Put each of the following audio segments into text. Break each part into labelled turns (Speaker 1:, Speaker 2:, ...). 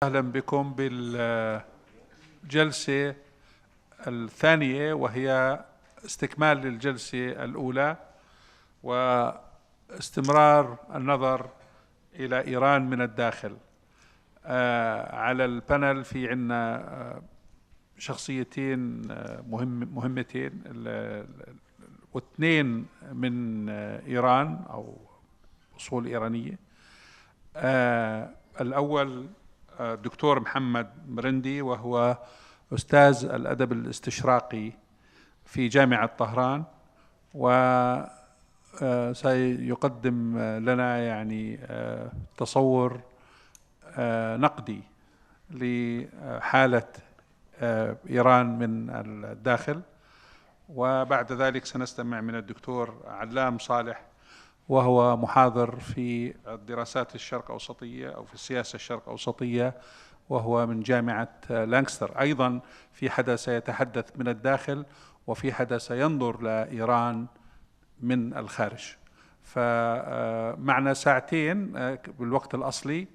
Speaker 1: أهلا بكم بالجلسة الثانية، وهي استكمال للجلسة الأولى واستمرار النظر إلى إيران من الداخل. على البانل في عنا شخصيتين مهمتين، واثنين من إيران أو أصول إيرانية. الأول الدكتور محمد مرندي، وهو أستاذ الأدب الاستشراقي في جامعة طهران، وسيقدم لنا تصور نقدي لحالة إيران من الداخل. وبعد ذلك سنستمع من الدكتور علام صالح، وهو محاضر في الدراسات الشرق أوسطية أو في السياسة الشرق أوسطية، وهو من جامعة لانكستر. أيضا في حدا سيتحدث من الداخل، وفي حدا سينظر لإيران من الخارج. فمعنا ساعتين بالوقت الأصلي،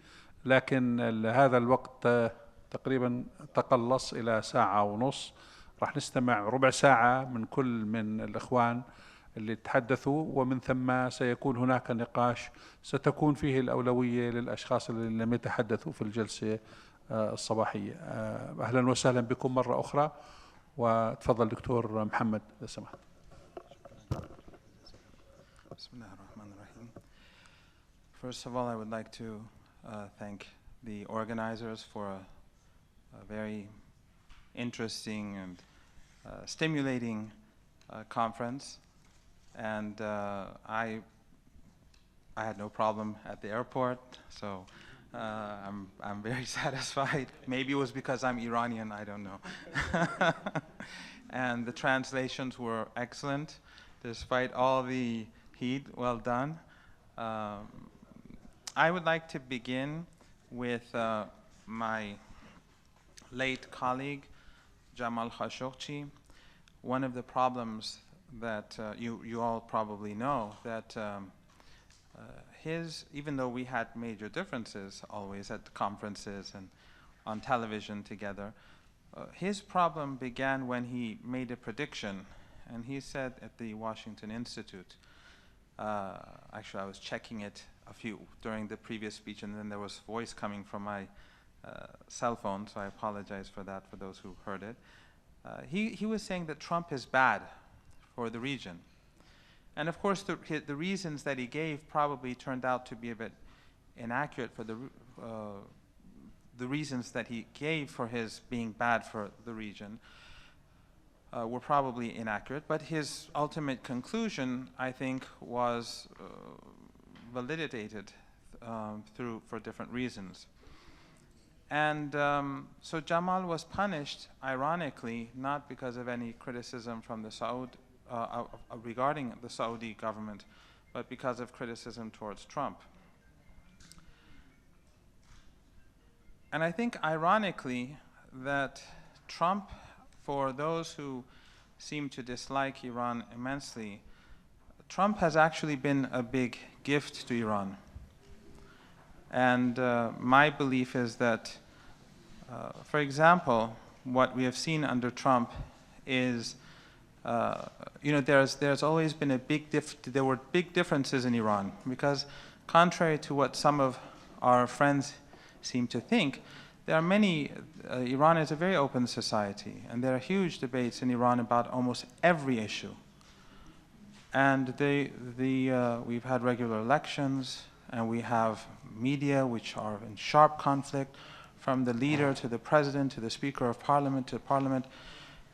Speaker 1: لكن هذا الوقت تقريبا تقلص إلى ساعة ونص. راح نستمع ربع ساعة من كل من الإخوان اللي تحدثوا، ومن ثم سيكون هناك نقاش ستكون فيه الأولوية للأشخاص اللي لم يتحدثوا في الجلسة الصباحية. أهلا وسهلا بكم مرة أخرى، وتفضل دكتور محمد إذا سمحت.
Speaker 2: بسم الله الرحمن الرحيم. First of all, I would like to thank the organizers for a very interesting and stimulating conference. And I had no problem at the airport, so I'm very satisfied. Maybe it was because I'm Iranian, I don't know. And the translations were excellent, despite all the heat. Well done. I would like to begin with my late colleague, Jamal Khashoggi. One of the problems that you all probably know, that even though we had major differences always at the conferences and on television together, his problem began when he made a prediction. And he said at the Washington Institute, actually I was checking it during the previous speech, and then there was voice coming from my cell phone, so I apologize for that for those who heard it. He was saying that Trump is bad for the region. And of course, the reasons that he gave probably turned out to be a bit inaccurate. For the reasons that he gave for his being bad for the region were probably inaccurate, but his ultimate conclusion, I think, was validated for different reasons. And so Jamal was punished, ironically, not because of any criticism from the regarding the Saudi government, but because of criticism towards Trump. And I think, ironically, that Trump, for those who seem to dislike Iran immensely, Trump has actually been a big gift to Iran. And my belief is that, for example, what we have seen under Trump is, there's always been there were big differences in Iran, because contrary to what some of our friends seem to think, there are Iran is a very open society, and there are huge debates in Iran about almost every issue. And we've had regular elections, and we have media which are in sharp conflict, from the leader to the president to the speaker of parliament to parliament.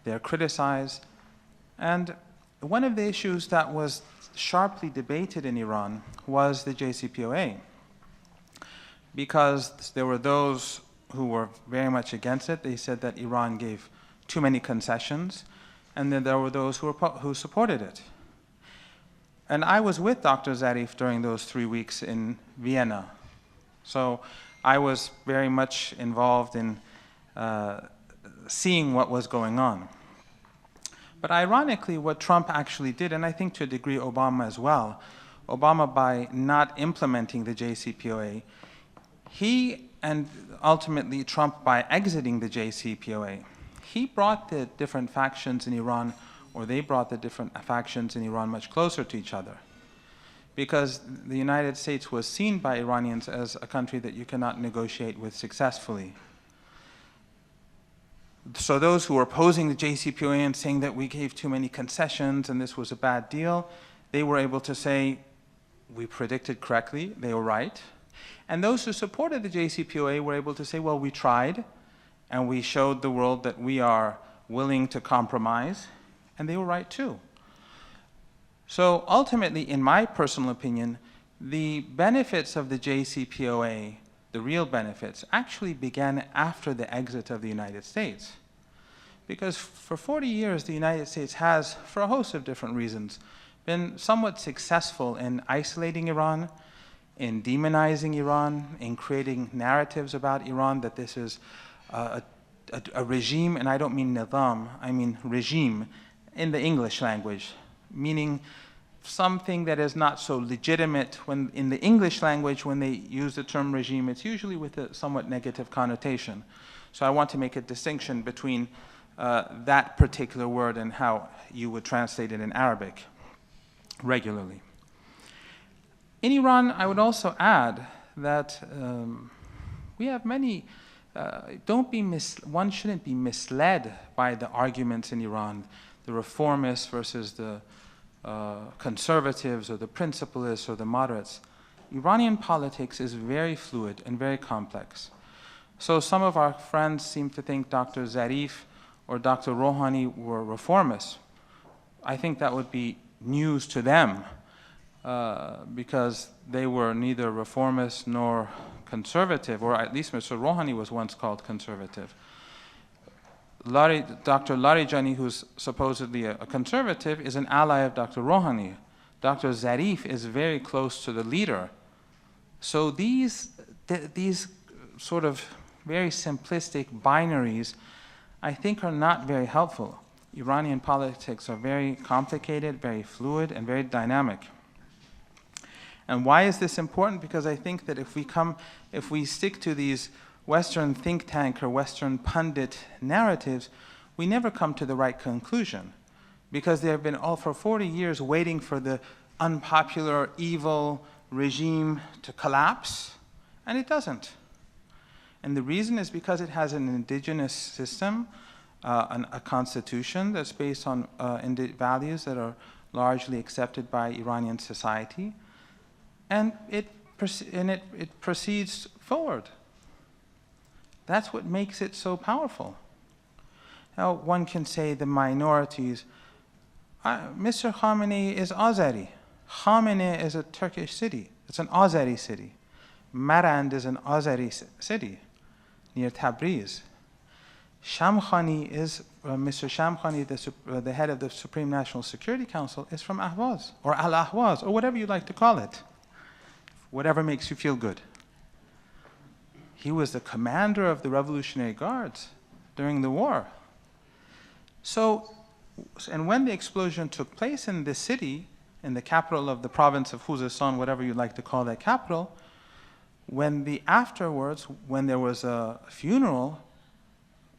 Speaker 2: They're criticized. And one of the issues that was sharply debated in Iran was the JCPOA, because there were those who were very much against it. They said that Iran gave too many concessions, and then there were those who supported it. And I was with Dr. Zarif during those 3 weeks in Vienna. So I was very much involved in seeing what was going on. But ironically, what Trump actually did, and I think to a degree Obama as well, Obama, by not implementing the JCPOA, He, and ultimately Trump by exiting the JCPOA, he brought the different factions in Iran, or they brought the different factions in Iran much closer to each other. Because the United States was seen by Iranians as a country that you cannot negotiate with successfully. So those who were opposing the JCPOA and saying that we gave too many concessions and this was a bad deal, they were able to say, we predicted correctly, they were right. And those who supported the JCPOA were able to say, well, we tried, and we showed the world that we are willing to compromise, and they were right too. So ultimately, in my personal opinion, the benefits of the JCPOA, the real benefits, actually began after the exit of the United States. Because for 40 years, the United States has, for a host of different reasons, been somewhat successful in isolating Iran, in demonizing Iran, in creating narratives about Iran that this is a regime, and I don't mean nizam, I mean regime in the English language, meaning something that is not so legitimate. When in the English language, when they use the term regime, it's usually with a somewhat negative connotation. So I want to make a distinction between that particular word and how you would translate it in Arabic regularly. In Iran, I would also add that we have many, one shouldn't be misled by the arguments in Iran, the reformists versus the conservatives or the principalists or the moderates. Iranian politics is very fluid and very complex. So some of our friends seem to think Dr. Zarif or Dr. Rouhani were reformists. I think that would be news to them because they were neither reformist nor conservative, or at least Mr. Rouhani was once called conservative. Dr. Larijani, who's supposedly a conservative, is an ally of Dr. Rouhani. Dr. Zarif is very close to the leader. So these sort of very simplistic binaries, I think, are not very helpful. Iranian politics are very complicated, very fluid, and very dynamic. And why is this important? Because I think that if we stick to these Western think tank or Western pundit narratives, we never come to the right conclusion. Because they have been all for 40 years waiting for the unpopular, evil regime to collapse, and it doesn't. And the reason is because it has an indigenous system, a constitution that's based on values that are largely accepted by Iranian society, and it proceeds forward. That's what makes it so powerful. Now, one can say the minorities. Mr. Khamenei is Azeri. Khamenei is a Turkish city. It's an Azeri city. Marand is an Azeri city near Tabriz. Shamkhani is, Mr. Shamkhani, the head of the Supreme National Security Council, is from Ahwaz, or Al-Ahwaz, or whatever you like to call it. Whatever makes you feel good. He was the commander of the Revolutionary Guards during the war. So, and when the explosion took place in this city, in the capital of the province of Khuzestan, whatever you'd like to call that capital, afterwards, when there was a funeral,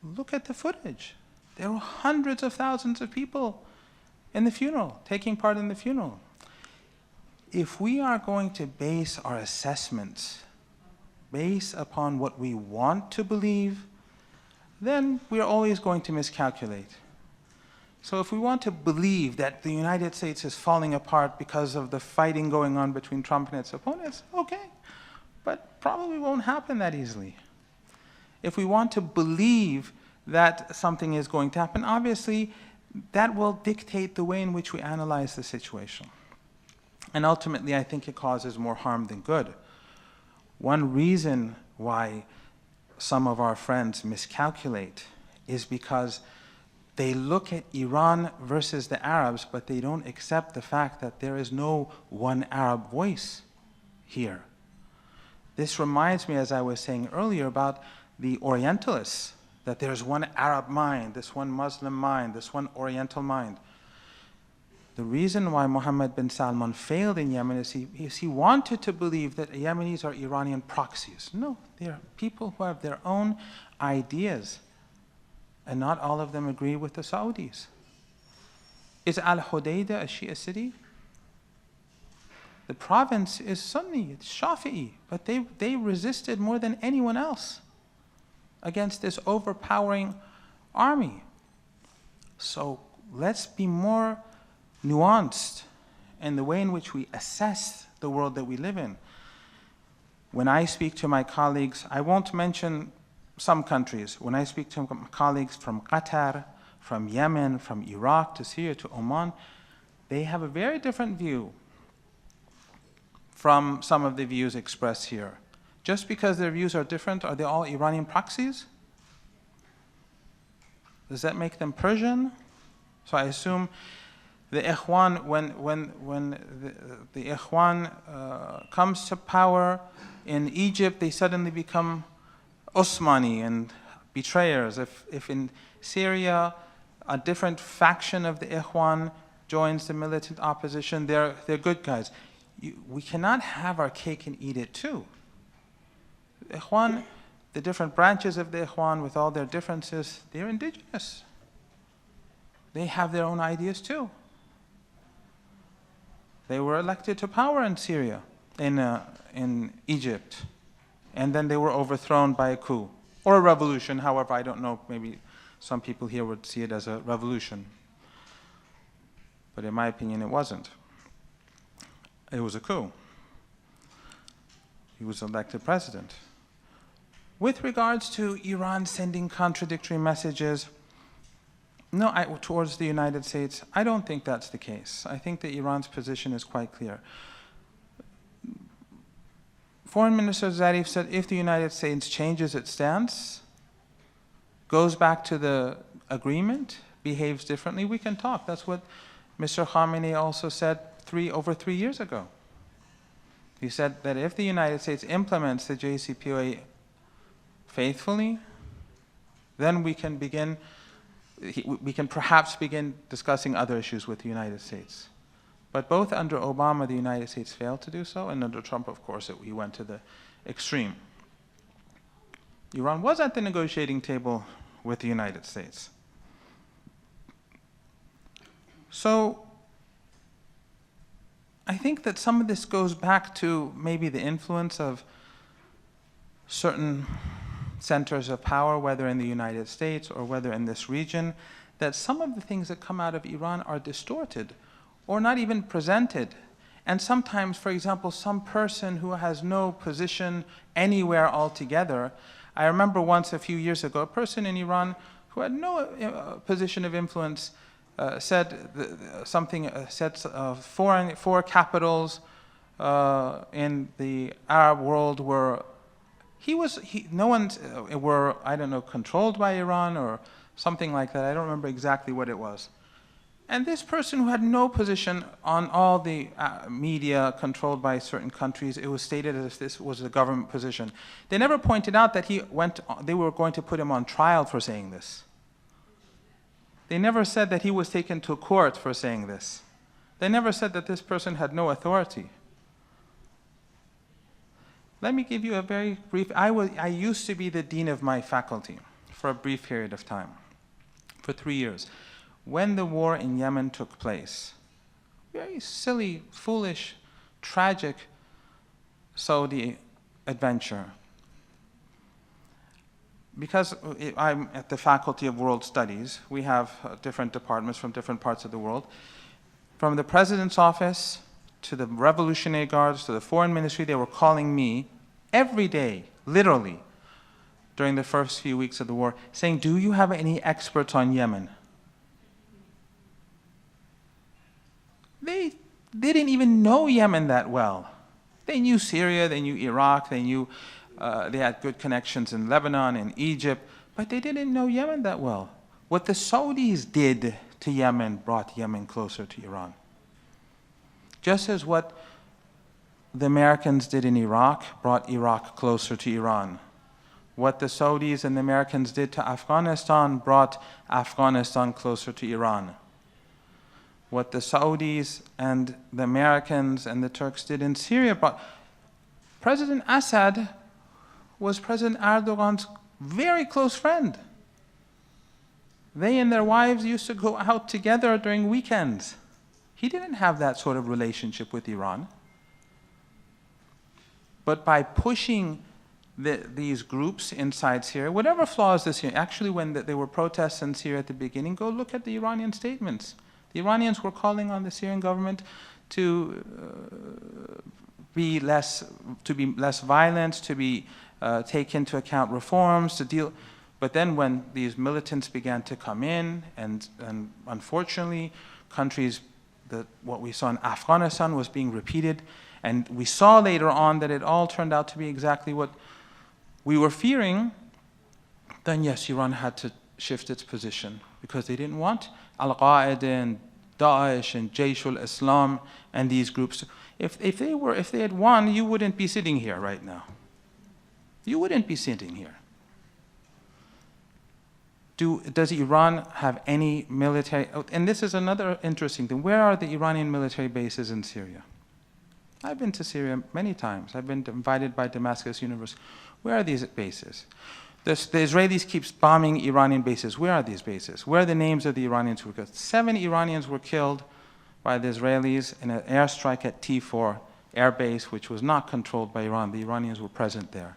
Speaker 2: look at the footage. There were hundreds of thousands of people in the funeral, taking part in the funeral. If we are going to base our assessments based upon what we want to believe, then we are always going to miscalculate. So if we want to believe that the United States is falling apart because of the fighting going on between Trump and its opponents, okay, but probably won't happen that easily. If we want to believe that something is going to happen, obviously that will dictate the way in which we analyze the situation. And ultimately, I think it causes more harm than good. One reason why some of our friends miscalculate is because they look at Iran versus the Arabs, but they don't accept the fact that there is no one Arab voice here. This reminds me, as I was saying earlier, about the Orientalists, that there's one Arab mind, this one Muslim mind, this one Oriental mind. The reason why Mohammed bin Salman failed in Yemen is he wanted to believe that Yemenis are Iranian proxies. No, they are people who have their own ideas, and not all of them agree with the Saudis. Is Al-Hudaydah a Shia city? The province is Sunni, it's Shafi'i, but they resisted more than anyone else against this overpowering army. So let's be more nuanced in the way in which we assess the world that we live in. When I speak to my colleagues, I won't mention some countries. When I speak to colleagues from Qatar, from Yemen, from Iraq to Syria to Oman, they have a very different view from some of the views expressed here. Just because their views are different, are they all Iranian proxies? Does that make them Persian? So I assume the Ikhwan, when the Ikhwan comes to power in Egypt, they suddenly become Osmani and betrayers. If in Syria a different faction of the Ikhwan joins the militant opposition, they're good guys. We cannot have our cake and eat it too. The Ikhwan, the different branches of the Ikhwan with all their differences, they're indigenous. They have their own ideas too. They were elected to power in Syria, in Egypt, and then they were overthrown by a coup or a revolution. However, I don't know, maybe some people here would see it as a revolution. But in my opinion, it wasn't. It was a coup. He was elected president. With regards to Iran sending contradictory messages, towards the United States, I don't think that's the case. I think that Iran's position is quite clear. Foreign Minister Zarif said if the United States changes its stance, goes back to the agreement, behaves differently, we can talk. That's what Mr. Khamenei also said over 3 years ago. He said that if the United States implements the JCPOA faithfully, then we can perhaps begin discussing other issues with the United States. But both under Obama, the United States failed to do so, and under Trump, of course, we went to the extreme. Iran was at the negotiating table with the United States. So I think that some of this goes back to maybe the influence of certain centers of power, whether in the United States or whether in this region, that some of the things that come out of Iran are distorted or not even presented. And sometimes, for example, some person who has no position anywhere altogether, I remember once a few years ago, a person in Iran who had no position of influence said four capitals in the Arab world were controlled by Iran or something like that. I don't remember exactly what it was. And this person who had no position on all the media controlled by certain countries, it was stated as if this was a government position. They never pointed out that they were going to put him on trial for saying this. They never said that he was taken to court for saying this. They never said that this person had no authority. Let me give you a very brief, I used to be the dean of my faculty for a brief period of time, for 3 years. When the war in Yemen took place, very silly, foolish, tragic Saudi adventure. Because I'm at the Faculty of World Studies, we have different departments from different parts of the world. From the President's office to the Revolutionary Guards to the Foreign Ministry, they were calling me every day, literally, during the first few weeks of the war, saying, do you have any experts on Yemen? They didn't even know Yemen that well. They knew Syria, they knew Iraq, they had good connections in Lebanon and Egypt, but they didn't know Yemen that well. What the Saudis did to Yemen brought Yemen closer to Iran. Just as what the Americans did in Iraq brought Iraq closer to Iran. What the Saudis and the Americans did to Afghanistan brought Afghanistan closer to Iran. what the Saudis and the Americans and the Turks did in Syria. But President Assad was President Erdogan's very close friend. They and their wives used to go out together during weekends. He didn't have that sort of relationship with Iran. But by pushing these groups inside Syria, whatever flaws this Syria, actually when there were protests in Syria at the beginning, go look at the Iranian statements. The Iranians were calling on the Syrian government to be less violent, to take into account reforms, to deal. But then when these militants began to come in, and unfortunately, countries, what we saw in Afghanistan was being repeated, and we saw later on that it all turned out to be exactly what we were fearing, then yes, Iran had to shift its position because they didn't want Al-Qaeda and Daesh and Jaish al-Islam and these groups. If they had won, you wouldn't be sitting here right now. You wouldn't be sitting here. Does Iran have any military, and this is another interesting thing, where are the Iranian military bases in Syria? I've been to Syria many times. I've been invited by Damascus University. Where are these bases? The Israelis keep bombing Iranian bases. Where are these bases? Where are the names of the Iranians who were killed? 7 Iranians were killed by the Israelis in an airstrike at T4 air base, which was not controlled by Iran. The Iranians were present there.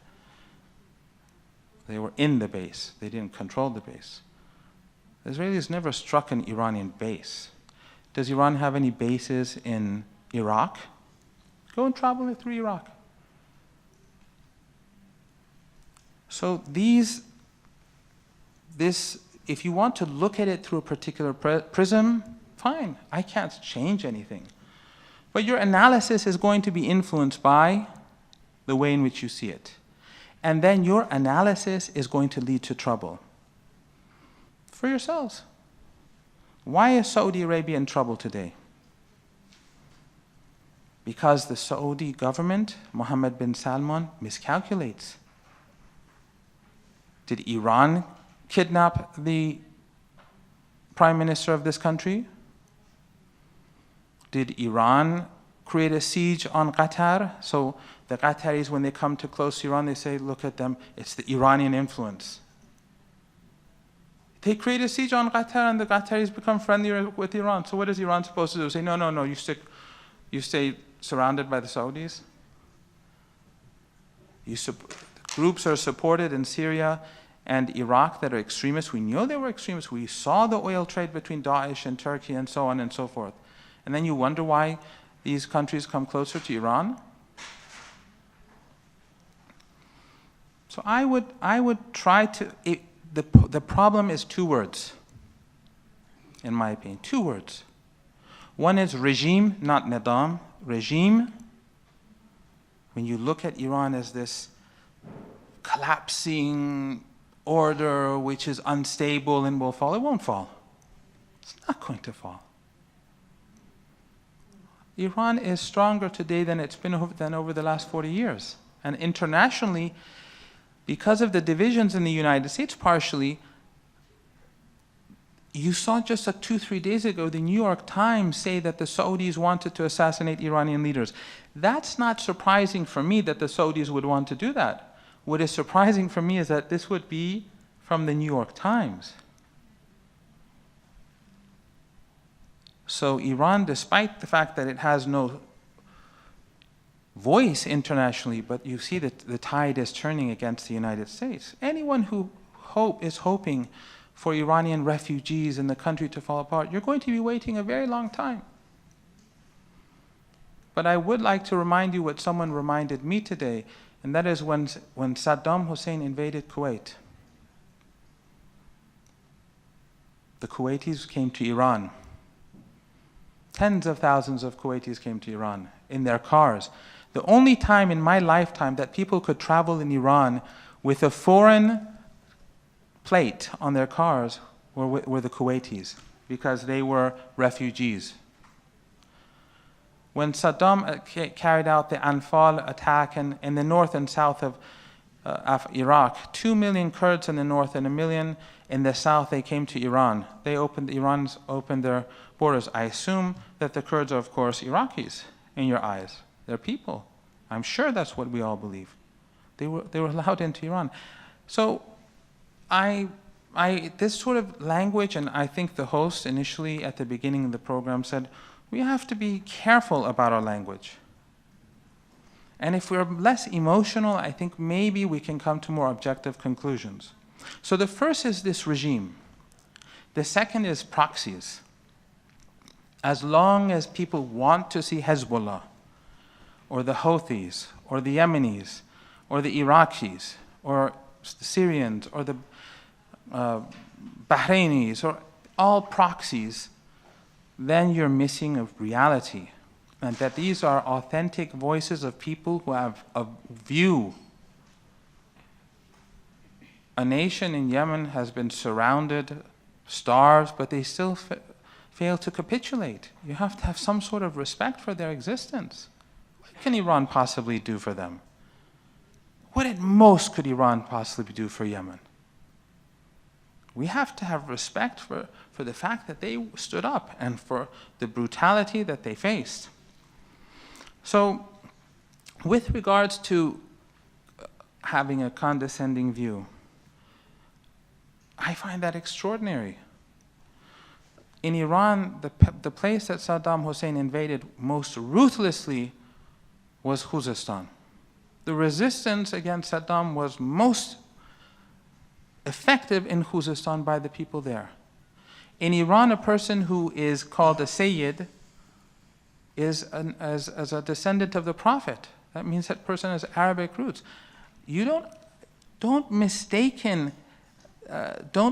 Speaker 2: They were in the base. They didn't control the base. The Israelis never struck an Iranian base. Does Iran have any bases in Iraq? Go and travel through Iraq. So if you want to look at it through a particular prism, fine, I can't change anything. But your analysis is going to be influenced by the way in which you see it. And then your analysis is going to lead to trouble for yourselves. Why is Saudi Arabia in trouble today? Because the Saudi government, Mohammed bin Salman, miscalculates. Did Iran kidnap the prime minister of this country? Did Iran create a siege on Qatar? So the Qataris, when they come too close to Iran, they say, look at them, it's the Iranian influence. They create a siege on Qatar and the Qataris become friendlier with Iran. So what is Iran supposed to do? Say, no, you stay surrounded by the Saudis. Groups are supported in Syria and Iraq that are extremists. We know they were extremists. We saw the oil trade between Daesh and Turkey and so on and so forth. And then you wonder why these countries come closer to Iran? So I would try to, the problem is 2 words, in my opinion, 2 words. One is regime, not nizam. Regime, when you look at Iran as this collapsing order which is unstable and will fall, it won't fall. It's not going to fall. Iran is stronger today than it's been over the last 40 years. And internationally, because of the divisions in the United States partially, you saw just 2-3 days ago the New York Times say that the Saudis wanted to assassinate Iranian leaders. That's not surprising for me that the Saudis would want to do that. What is surprising for me is that this would be from the New York Times. So Iran, despite the fact that it has no voice internationally, but you see that the tide is turning against the United States. Anyone who is hoping for Iranian refugees in the country to fall apart, you're going to be waiting a very long time. But I would like to remind you what someone reminded me today, and that is when Saddam Hussein invaded Kuwait. The Kuwaitis came to Iran. Tens of thousands of Kuwaitis came to Iran in their cars. The only time in my lifetime that people could travel in Iran with a foreign plate on their cars were the Kuwaitis, because they were refugees. When Saddam carried out the Anfal attack in the north and south of Iraq, 2 million Kurds in the north and 1 million in the south. They came to Iran. Iran's opened their borders. I assume that the Kurds are, of course, Iraqis in your eyes. They're people. I'm sure that's what we all believe. They were allowed into Iran. So this sort of language, and I think the host initially at the beginning of the program said, we have to be careful about our language. And if we're less emotional, I think maybe we can come to more objective conclusions. So the first is this regime. The second is proxies. As long as people want to see Hezbollah, or the Houthis, or the Yemenis, or the Iraqis, or the Syrians, or the Bahrainis, or all proxies, then you're missing a reality. And that these are authentic voices of people who have a view. A nation in Yemen has been surrounded, starved, but they still fail to capitulate. You have to have some sort of respect for their existence. What can Iran possibly do for them? What at most could Iran possibly do for Yemen? We have to have respect for the fact that they stood up and for the brutality that they faced. So, with regards to having a condescending view, I find that extraordinary. In Iran, the place that Saddam Hussein invaded most ruthlessly was Khuzestan. The resistance against Saddam was most effective in Khuzestan by the people there. In Iran, a person who is called a Sayyid is as a descendant of the Prophet. That means that person has Arabic roots. You don't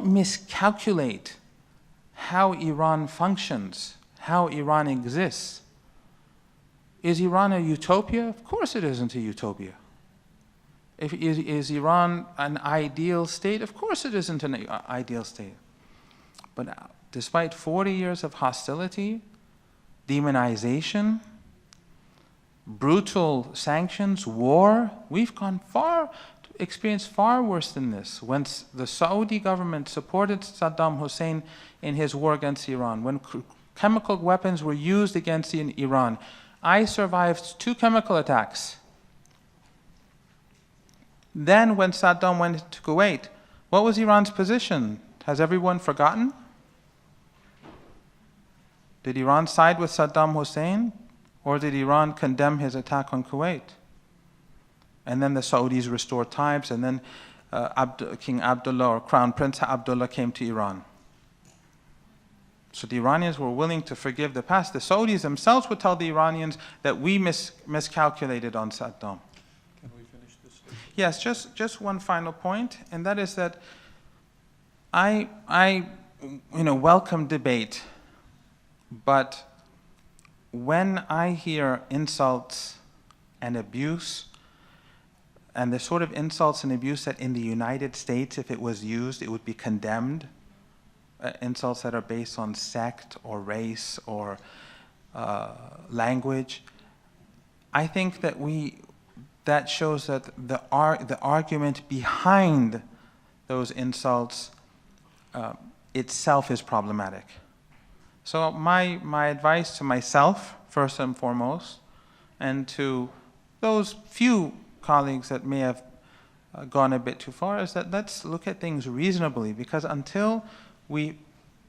Speaker 2: miscalculate how Iran functions, how Iran exists. Is Iran a utopia? Of course it isn't a utopia. Is Iran an ideal state? Of course it isn't an ideal state. But despite 40 years of hostility, demonization, brutal sanctions, war, we've experienced far worse than this. When the Saudi government supported Saddam Hussein in his war against Iran, when chemical weapons were used against Iran, I survived 2 chemical attacks. Then when Saddam went to Kuwait, what was Iran's position? Has everyone forgotten? Did Iran side with Saddam Hussein, or did Iran condemn his attack on Kuwait? And then the Saudis restored ties, and then King Abdullah, or Crown Prince Abdullah, came to Iran. So the Iranians were willing to forgive the past. The Saudis themselves would tell the Iranians that we miscalculated on Saddam.
Speaker 1: Can we finish this?
Speaker 2: Yes, just one final point, and that is that I welcome debate, but when I hear insults and abuse, and the sort of insults and abuse that in the United States, if it was used, it would be condemned, insults that are based on sect or race or language, I think that that shows that the argument behind those insults itself is problematic. So my advice to myself, first and foremost, and to those few colleagues that may have gone a bit too far, is that let's look at things reasonably, because until we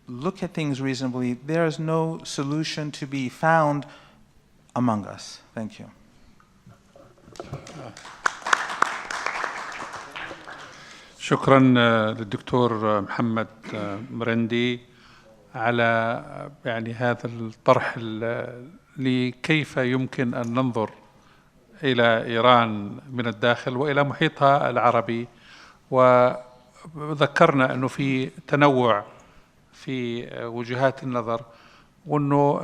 Speaker 2: look at things reasonably, there is no solution to be found among us. Thank you.
Speaker 1: شكرا للدكتور محمد مرندي على هذا الطرح لكيف يمكن أن ننظر إلى إيران من الداخل وإلى محيطها العربي، وذكرنا أنه في تنوع في وجهات النظر، وأنه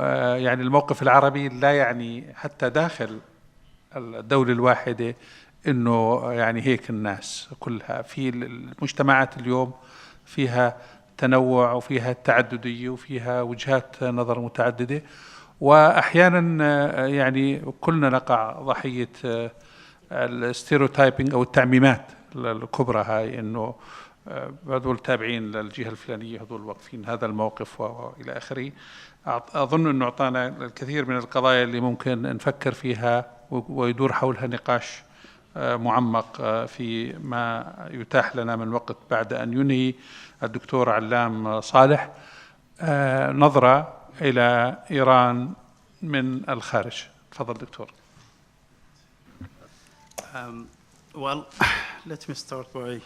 Speaker 1: الموقف العربي لا يعني حتى داخل الدولة الواحدة أنه هيك الناس كلها. في المجتمعات اليوم فيها تنوع وفيها تعددية وفيها وجهات نظر متعددة، وأحيانا كلنا نقع ضحية الستيريوتايبنج أو التعميمات الكبرى هاي، إنه هذول تابعين للجهة الفلانية، هذول واقفين هذا الموقف وإلى آخره. أظن أنه أعطانا الكثير من القضايا اللي ممكن نفكر فيها ويدور حولها نقاش معمق في ما يتاح لنا من وقت بعد أن ينهي الدكتور علام صالح نظرة إلى إيران من الخارج. تفضل دكتور.
Speaker 3: Well, let me start by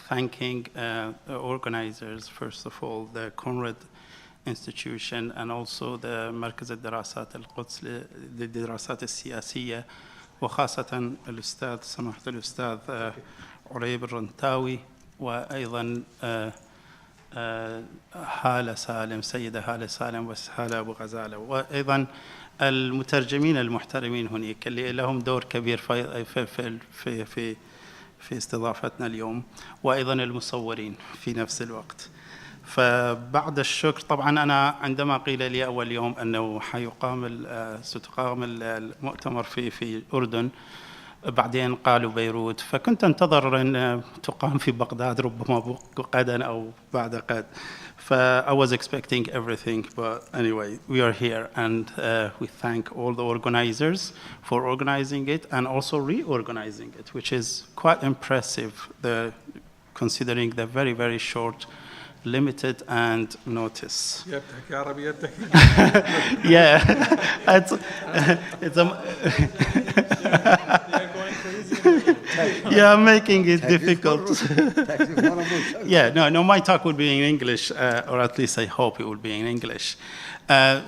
Speaker 3: thanking the organizers, first of all, the Conrad Institution and also the مركز الدراسات القدس للدراسات السياسية، وخاصة الأستاذ سماحة الأستاذ عريب الرنتاوي، وأيضا هالة سالم، سيدة هالة سالم وهالة أبو غزالة، وأيضا المترجمين المحترمين هناك اللي لهم دور كبير في استضافتنا اليوم، وأيضا المصورين في نفس الوقت. فبعد الشكر، طبعا أنا عندما قيل لي أول يوم أنه ستقام المؤتمر في الأردن، بعدين قالوا بيروت، فكنت أنتظر أن تقام في بغداد ربما غدا أو بعد غد. I was expecting everything, but anyway, we are here, and we thank all the organizers for organizing it and also reorganizing it, which is quite impressive, considering the very, very short, limited and notice. Yeah, it's yeah, making it difficult. Yeah, no, my talk will be in English, or at least I hope it will be in English.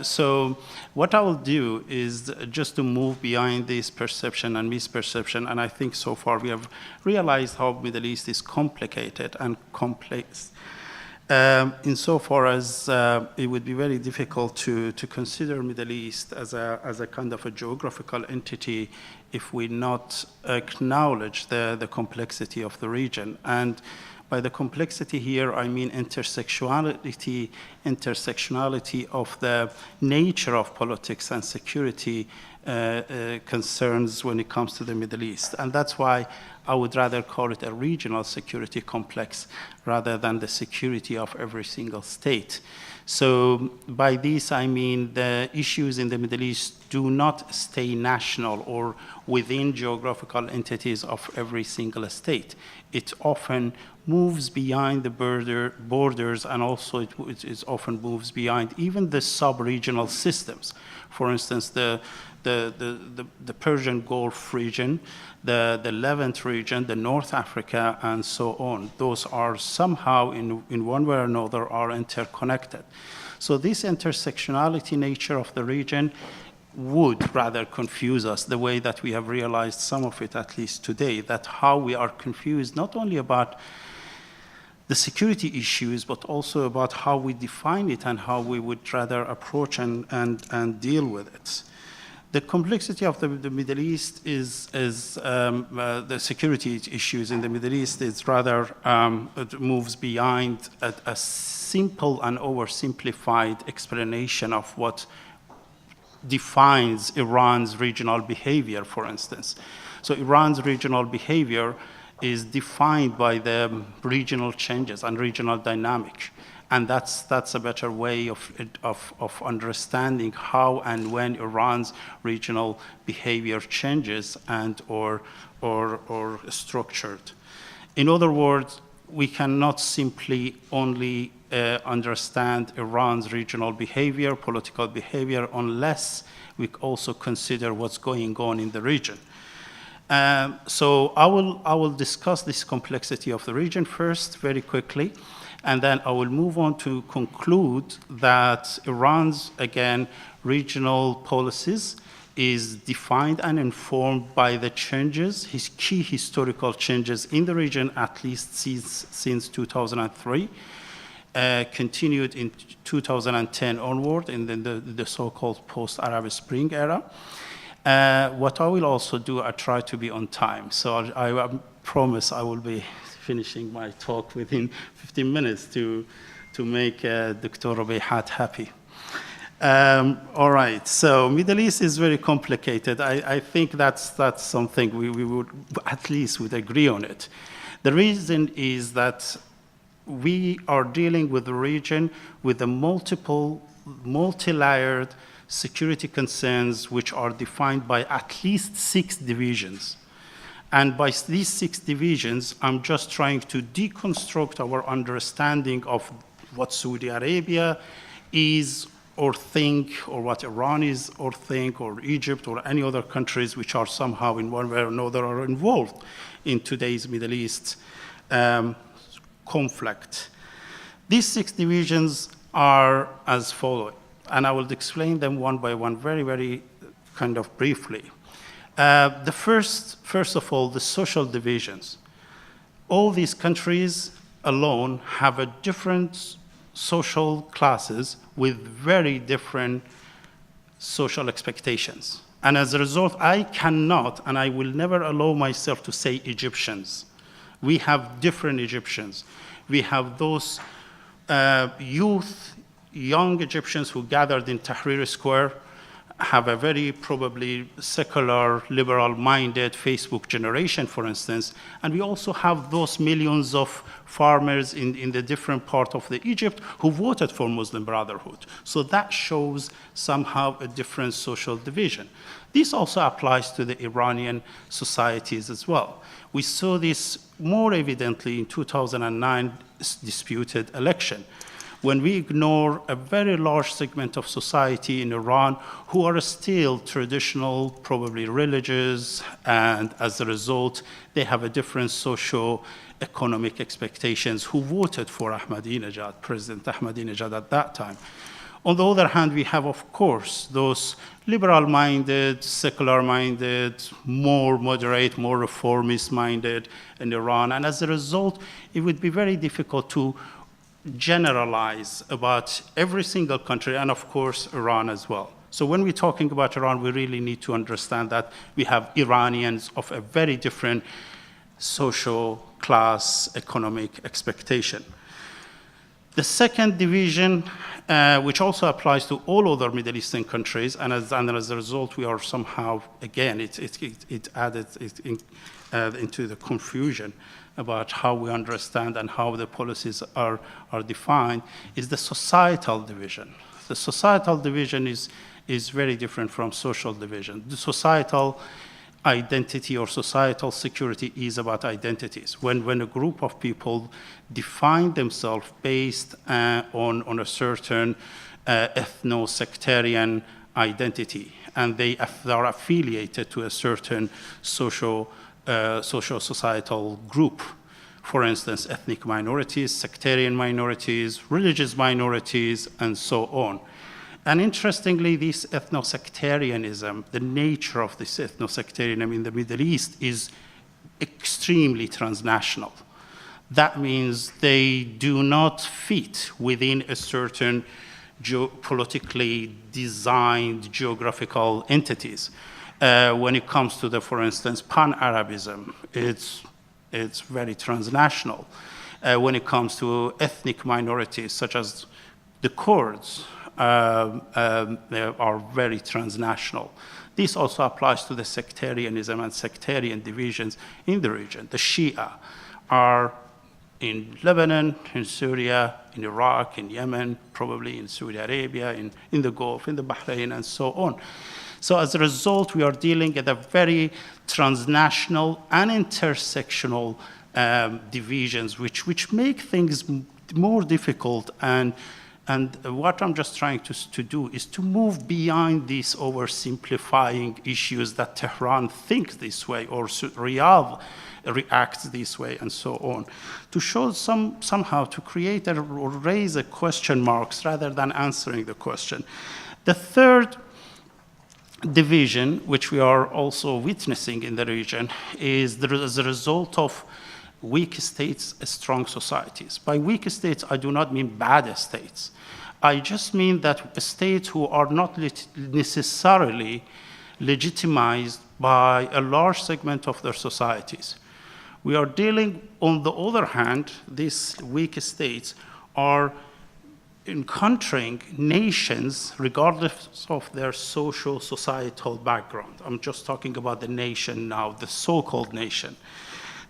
Speaker 3: So what I will do is just to move behind this perception and misperception, and I think so far we have realized how Middle East is complicated and complex. Insofar as it would be very difficult to consider Middle East as a kind of a geographical entity if we not acknowledge the complexity of the region. And by the complexity here, I mean intersectionality of the nature of politics and security concerns when it comes to the Middle East. And that's why I would rather call it a regional security complex rather than the security of every single state. So by this, I mean the issues in the Middle East do not stay national or within geographical entities of every single state. It often moves beyond the borders, and also it often moves beyond even the sub-regional systems. For instance, the Persian Gulf region, the Levant region, the North Africa, and so on. Those are somehow, in one way or another, are interconnected. So this intersectionality nature of the region would rather confuse us, the way that we have realized some of it, at least today, that how we are confused not only about the security issues, but also about how we define it and how we would rather approach and deal with it. The complexity of the Middle East is the security issues in the Middle East is rather, it moves beyond a simple and oversimplified explanation of what defines Iran's regional behavior, for instance. So Iran's regional behavior is defined by the regional changes and regional dynamic. And that's a better way of understanding how and when Iran's regional behavior changes and or structured. In other words, we cannot simply only understand Iran's regional behavior, political behavior, unless we also consider what's going on in the region. So I will discuss this complexity of the region first, very quickly, and then I will move on to conclude that Iran's, again, regional policies is defined and informed by the changes, his key historical changes in the region, at least since 2003, continued in 2010 onward, in the so-called post-Arab Spring era. What I will also do, I try to be on time. So I promise I will be finishing my talk within 15 minutes to make Dr. Rubayhat happy. All right, so Middle East is very complicated. I think that's something we would at least would agree on it. The reason is that we are dealing with a region with a multi-layered security concerns which are defined by at least 6 divisions. And by these 6 divisions, I'm just trying to deconstruct our understanding of what Saudi Arabia is or think, or what Iran is or think, or Egypt or any other countries which are somehow in one way or another are involved in today's Middle East conflict. These 6 divisions are as follows, and I will explain them one by one very, very kind of briefly. The first of all, the social divisions. All these countries alone have a different social classes with very different social expectations. And as a result, I cannot, and I will never allow myself to say Egyptians. We have different Egyptians. We have those young Egyptians who gathered in Tahrir Square, have a very probably secular, liberal-minded Facebook generation, for instance, and we also have those millions of farmers in the different part of the Egypt who voted for Muslim Brotherhood. So that shows somehow a different social division. This also applies to the Iranian societies as well. We saw this more evidently in 2009 disputed election, when we ignore a very large segment of society in Iran who are still traditional, probably religious, and as a result, they have a different socio-economic expectations who voted for Ahmadinejad, President Ahmadinejad at that time. On the other hand, we have, of course, those liberal-minded, secular-minded, more moderate, more reformist-minded in Iran, and as a result, it would be very difficult to generalize about every single country, and of course, Iran as well. So when we're talking about Iran, we really need to understand that we have Iranians of a very different social class, economic expectation. The second division, which also applies to all other Middle Eastern countries, and as a result, we are somehow, again, it added into the confusion about how we understand and how the policies are defined, is the societal division. The societal division is very different from social division. The societal identity or societal security is about identities. When a group of people define themselves based on a certain ethno-sectarian identity, and they are affiliated to a certain social societal group. For instance, ethnic minorities, sectarian minorities, religious minorities, and so on. And interestingly, this ethno-sectarianism, the nature of this ethno-sectarianism in the Middle East is extremely transnational. That means they do not fit within a certain politically designed geographical entities. When it comes to for instance, Pan-Arabism, it's very transnational. When it comes to ethnic minorities, such as the Kurds, they are very transnational. This also applies to the sectarianism and sectarian divisions in the region. The Shia are in Lebanon, in Syria, in Iraq, in Yemen, probably in Saudi Arabia, in the Gulf, in the Bahrain, and so on. So as a result, we are dealing with a very transnational and intersectional divisions, which make things more difficult. And what I'm just trying to do is to move beyond these oversimplifying issues that Tehran thinks this way or Riyadh reacts this way and so on, to show somehow to create or raise a question marks rather than answering the question. The third division, which we are also witnessing in the region, is as a result of weak states, strong societies. By weak states, I do not mean bad states. I just mean that states who are not necessarily legitimized by a large segment of their societies. We are dealing, on the other hand, these weak states are encountering nations regardless of their social, societal background. I'm just talking about the nation now, the so-called nation.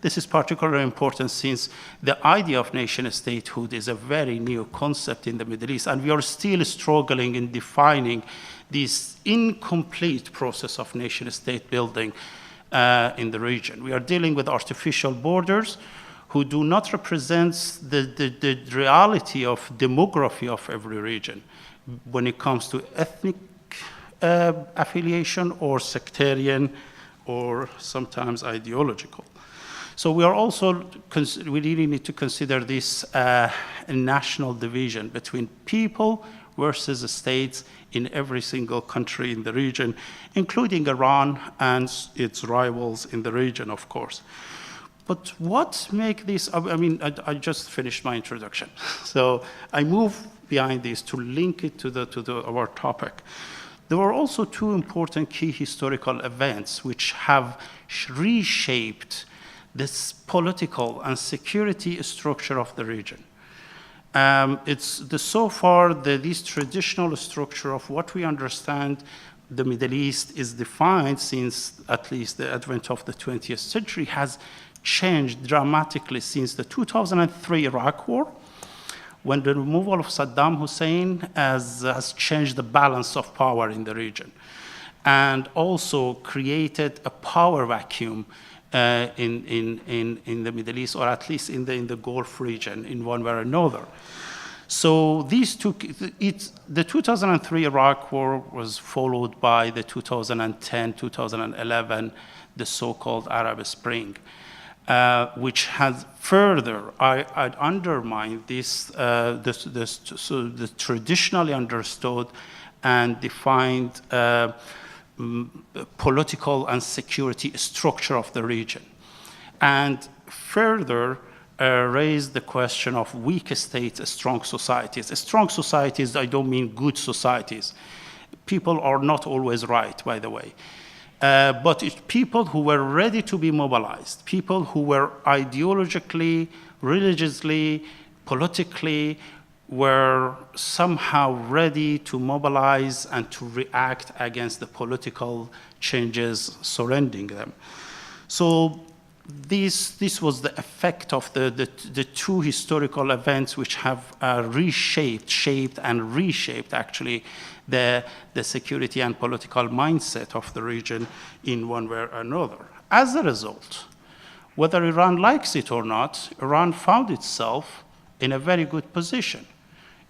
Speaker 3: This is particularly important since the idea of nation-statehood is a very new concept in the Middle East, and we are still struggling in defining this incomplete process of nation-state building in the region. We are dealing with artificial borders who do not represent the reality of demography of every region when it comes to ethnic affiliation or sectarian or sometimes ideological. So we are also, we really need to consider this a national division between people versus states in every single country in the region, including Iran and its rivals in the region, of course. But what makes this, I mean, I just finished my introduction. So I move behind this to link it to our topic. There were also two important key historical events which have reshaped this political and security structure of the region. It's so far this traditional structure of what we understand the Middle East is defined since at least the advent of the 20th century has changed dramatically since the 2003 Iraq War, when the removal of Saddam Hussein has changed the balance of power in the region and also created a power vacuum in the Middle East, or at least in the Gulf region, in one way or another. So these two, the 2003 Iraq War was followed by the 2010, 2011, the so-called Arab Spring, which has further undermined this, the traditionally understood and defined political and security structure of the region, and further raised the question of weak states, strong societies. Strong societies, I don't mean good societies. People are not always right, by the way. But it's people who were ready to be mobilized, people who were ideologically, religiously, politically, were somehow ready to mobilize and to react against the political changes surrounding them. So this was the effect of the two historical events which have shaped and reshaped actually the security and political mindset of the region in one way or another. As a result, whether Iran likes it or not, Iran found itself in a very good position.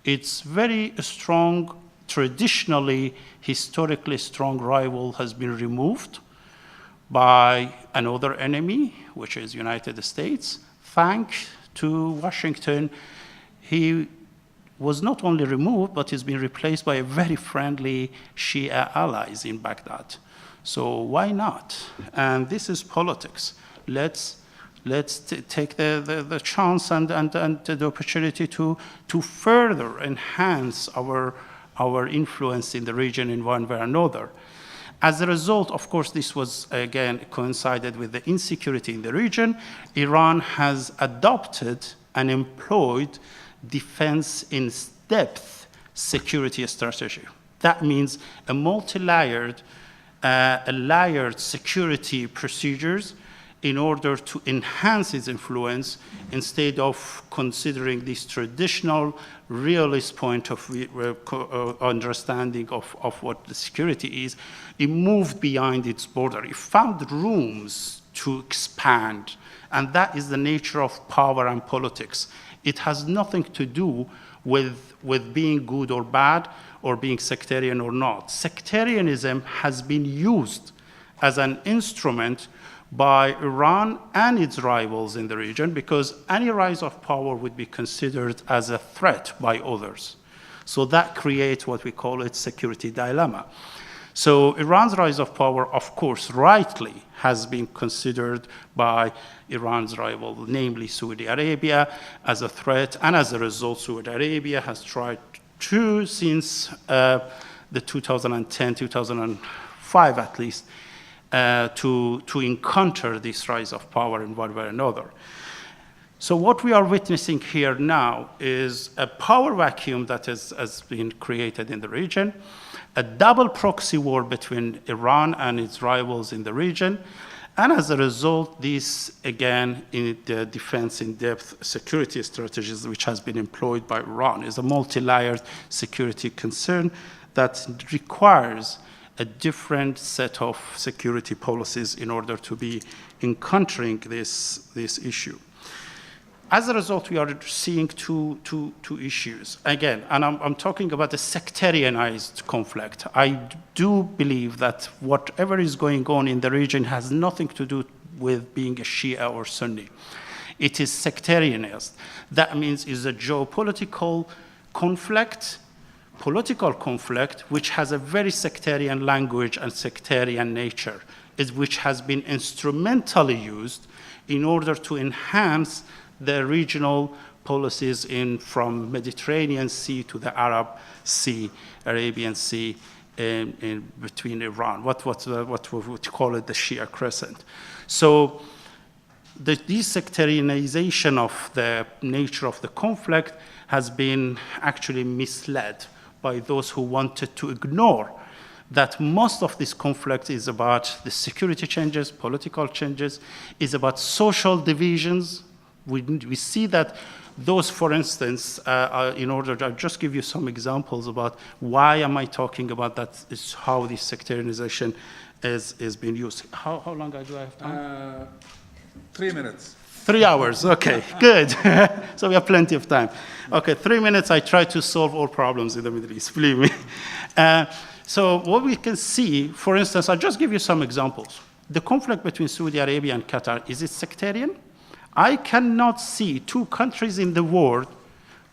Speaker 3: Its very strong, traditionally, historically strong rival has been removed by another enemy, which is United States. Thanks to Washington, he was not only removed, but he's been replaced by a very friendly Shia allies in Baghdad. So why not? And this is politics. Let's take the chance and the opportunity to further enhance our influence in the region in one way or another. As a result, of course, this was, again, coincided with the insecurity in the region. Iran has adopted and employed defense in depth security strategy. That means a multi-layered, layered security procedures in order to enhance its influence instead of considering this traditional realist point of understanding of what the security is. It moved beyond its border. It found rooms to expand, and that is the nature of power and politics. It has nothing to do with being good or bad, or being sectarian or not. Sectarianism has been used as an instrument by Iran and its rivals in the region, because any rise of power would be considered as a threat by others. So that creates what we call a security dilemma. So Iran's rise of power, of course, rightly has been considered by Iran's rival, namely Saudi Arabia, as a threat, and as a result, Saudi Arabia has tried to, since the 2010, 2005 at least, to encounter this rise of power in one way or another. So what we are witnessing here now is a power vacuum that has been created in the region, a double proxy war between Iran and its rivals in the region, and as a result, this, again, in the defense in-depth security strategies which has been employed by Iran is a multi-layered security concern that requires a different set of security policies in order to be encountering this issue. As a result, we are seeing two issues. Again, and I'm talking about a sectarianized conflict. I do believe that whatever is going on in the region has nothing to do with being a Shia or Sunni. It is sectarianized. That means it's a geopolitical conflict, political conflict, which has a very sectarian language and sectarian nature, which has been instrumentally used in order to enhance the regional policies from Mediterranean Sea to the Arab Sea, Arabian Sea, in between Iran, what we would call it the Shia Crescent. So this sectarianization of the nature of the conflict has been actually misled by those who wanted to ignore that most of this conflict is about the security changes, political changes, is about social divisions. We see that those, for instance, in order to just give you some examples about why am I talking about that, is how this sectarianization is being used. How long do I have time?
Speaker 1: 3 minutes.
Speaker 3: 3 hours, okay, good. So we have plenty of time. Okay, 3 minutes, I try to solve all problems in the Middle East, believe me. So what we can see, for instance, I'll just give you some examples. The conflict between Saudi Arabia and Qatar, is it sectarian? I cannot see two countries in the world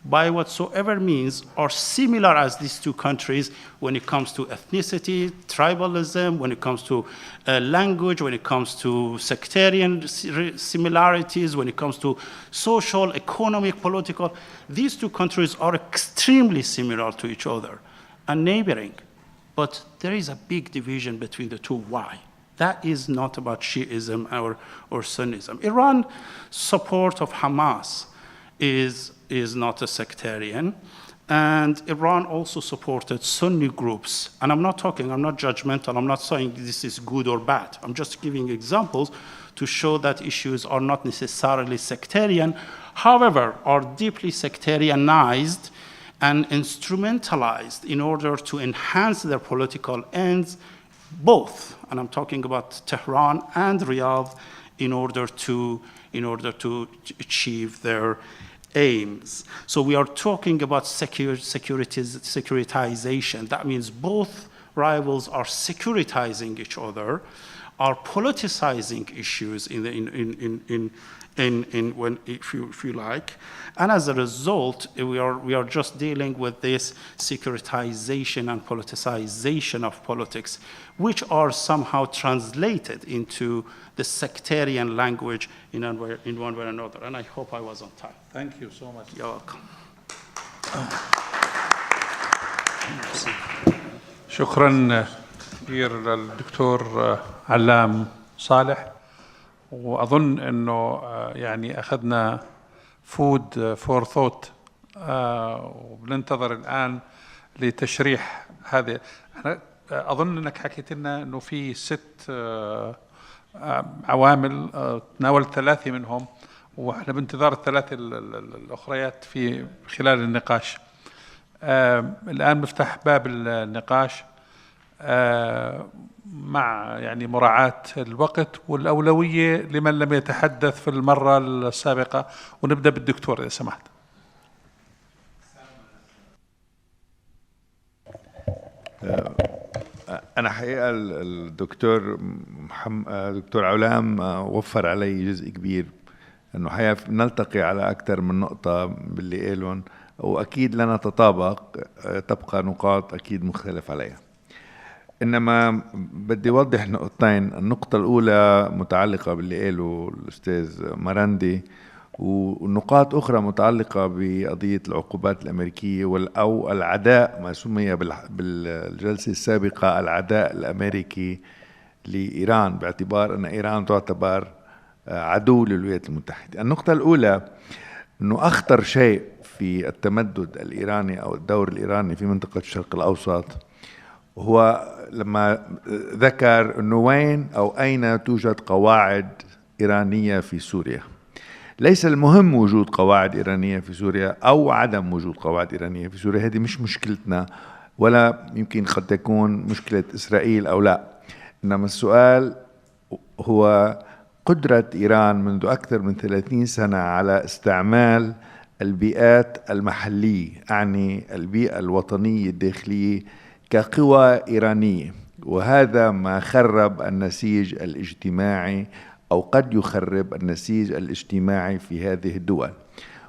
Speaker 3: by whatsoever means are similar as these two countries when it comes to ethnicity, tribalism, when it comes to language, when it comes to sectarian similarities, when it comes to social, economic, political. These two countries are extremely similar to each other and neighboring. But there is a big division between the two. Why? That is not about Shiism or Sunnism. Iran's support of Hamas is not a sectarian. And Iran also supported Sunni groups. And I'm not judgmental. I'm not saying this is good or bad. I'm just giving examples to show that issues are not necessarily sectarian, however, are deeply sectarianized and instrumentalized in order to enhance their political ends, both, and I'm talking about Tehran and Riyadh, in order to achieve their aims. So we are talking about securitization. That means both rivals are securitizing each other, are politicizing issues if you like, and as a result, we are just dealing with this securitization and politicization of politics, which are somehow translated into the sectarian language in one way or another. And I hope I was on time.
Speaker 1: Thank you so much.
Speaker 3: You're welcome.
Speaker 1: شكرا كثير للدكتور علام صالح، وأظن أنه يعني أخذنا فود فور ثوت، وبننتظر الآن لتشريح هذه. أظن أنك حكيت لنا أنه في 6 عوامل، تناولت 3 منهم، وإحنا بانتظار ال3 الأخريات في خلال النقاش. الآن نفتح باب النقاش مع يعني مراعاة الوقت والأولوية لمن لم يتحدث في المرة السابقة، ونبدأ بالدكتور إذا سمحت.
Speaker 4: أنا حقيقة الدكتور دكتور علام وفر علي جزء كبير، إنه حقيقة نلتقي على أكثر من نقطة باللي قالون، وأكيد لنا تطابق، تبقى نقاط أكيد مختلف عليها. إنما بدي أوضح نقطتين. النقطة الأولى متعلقة باللي قاله الأستاذ مرندي، ونقاط أخرى متعلقة بقضية العقوبات الأمريكية أو العداء، ما سمي بالجلسة السابقة العداء الأمريكي لإيران، باعتبار أن إيران تعتبر عدو للولايات المتحدة. النقطة الأولى أنه أخطر شيء في التمدد الإيراني أو الدور الإيراني في منطقة الشرق الأوسط هو لما ذكر أنه وين أو أين توجد قواعد إيرانية في سوريا. ليس المهم وجود قواعد إيرانية في سوريا أو عدم وجود قواعد إيرانية في سوريا، هذه مش مشكلتنا، ولا يمكن قد تكون مشكلة إسرائيل أو لا. إنما السؤال هو قدرة إيران منذ أكثر من 30 سنة على استعمال البيئات المحلية، أعني البيئة الوطنية الداخلية، كقوى إيرانية، وهذا ما خرب النسيج الاجتماعي أو قد يخرب النسيج الاجتماعي في هذه الدول.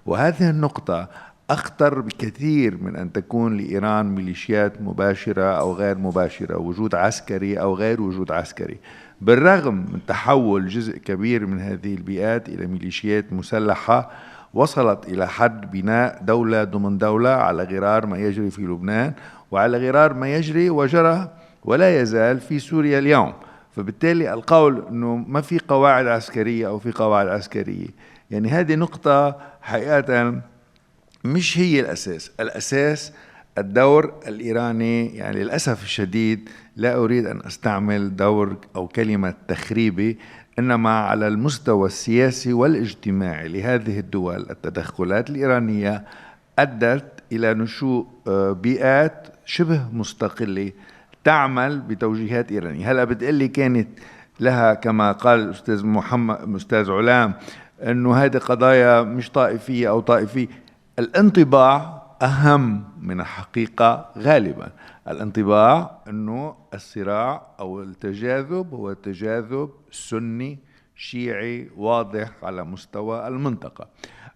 Speaker 4: وهذه النقطة أخطر بكثير من أن تكون لإيران ميليشيات مباشرة أو غير مباشرة، وجود عسكري أو غير وجود عسكري. بالرغم من تحول جزء كبير من هذه البيئات إلى ميليشيات مسلحة وصلت إلى حد بناء دولة ضمن دولة، على غرار ما يجري في لبنان وعلى غرار ما يجري وجرى ولا يزال في سوريا اليوم. فبالتالي القول أنه ما في قواعد عسكرية أو في قواعد عسكرية، يعني هذه نقطة حقيقة مش هي الأساس. الأساس الدور الإيراني، يعني للأسف الشديد لا أريد أن أستعمل دور أو كلمة تخريبي، إنما على المستوى السياسي والاجتماعي لهذه الدول التدخلات الإيرانية أدت إلى نشوء بيئات شبه مستقلة تعمل بتوجيهات إيرانية. هلأ بتقلي كانت لها كما قال الأستاذ محمد أستاذ علام أنه هذه قضايا مش طائفية أو طائفية. الانطباع أهم من الحقيقة غالبا. الانطباع أنه الصراع أو التجاذب هو تجاذب سني شيعي واضح على مستوى المنطقة.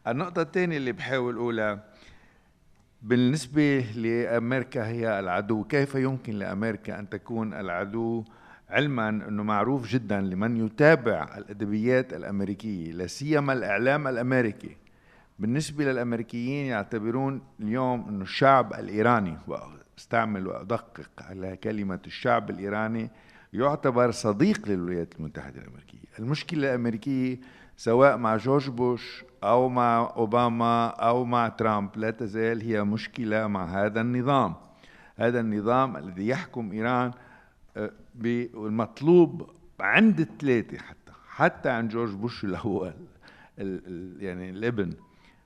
Speaker 4: النقطة الثانية اللي بحاول أقولها بالنسبة لأمريكا هي العدو. كيف يمكن لأمريكا أن تكون العدو، علما أنه معروف جدا لمن يتابع الأدبيات الأمريكية لا سيما الإعلام الأمريكي، بالنسبة للأمريكيين يعتبرون اليوم أنه الشعب الإيراني، واستعمل وأدقق على كلمة الشعب الإيراني، يعتبر صديق للولايات المتحدة الأمريكية. المشكلة الأمريكية سواء مع جورج بوش أو مع أوباما أو مع ترامب لا تزال هي مشكلة مع هذا النظام. هذا النظام الذي يحكم إيران بالمطلوب عند الثلاثة، حتى عند جورج بوش الأول يعني الابن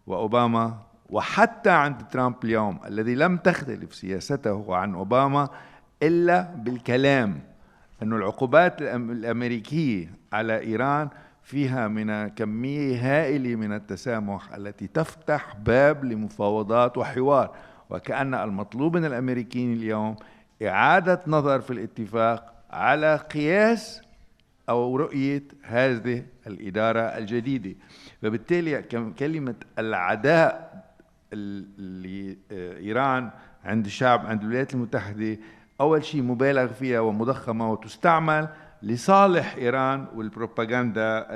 Speaker 4: وأوباما، وحتى عند ترامب اليوم الذي لم تختلف سياسته عن أوباما إلا بالكلام، أن العقوبات الأمريكية على إيران فيها من كمية هائلة من التسامح التي تفتح باب لمفاوضات وحوار، وكأن المطلوب من الأمريكيين اليوم إعادة نظر في الاتفاق على قياس أو رؤية هذه الإدارة الجديدة. فبالتالي كلمة العداء لإيران عند الشعب عند الولايات المتحدة أول شيء مبالغ فيها ومضخمة وتستعمل لصالح إيران والبروباغندا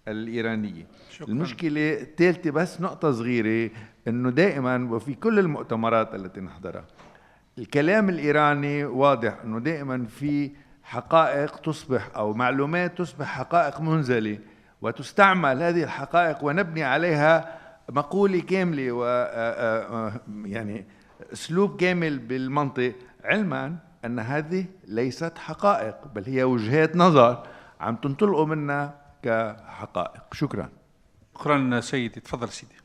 Speaker 4: الإيرانية. شكرا. المشكلة الثالثة بس نقطة صغيرة، أنه دائما وفي كل المؤتمرات التي نحضرها الكلام الإيراني واضح أنه دائما في حقائق تصبح أو معلومات تصبح حقائق منزلة، وتستعمل هذه الحقائق ونبني عليها مقولة كاملة و يعني أسلوب كامل بالمنطق، علما أن هذه ليست حقائق بل هي وجهات نظر عم تنطلقوا منها كحقائق. شكرا.
Speaker 1: شكرا سيدي، تفضل سيدي.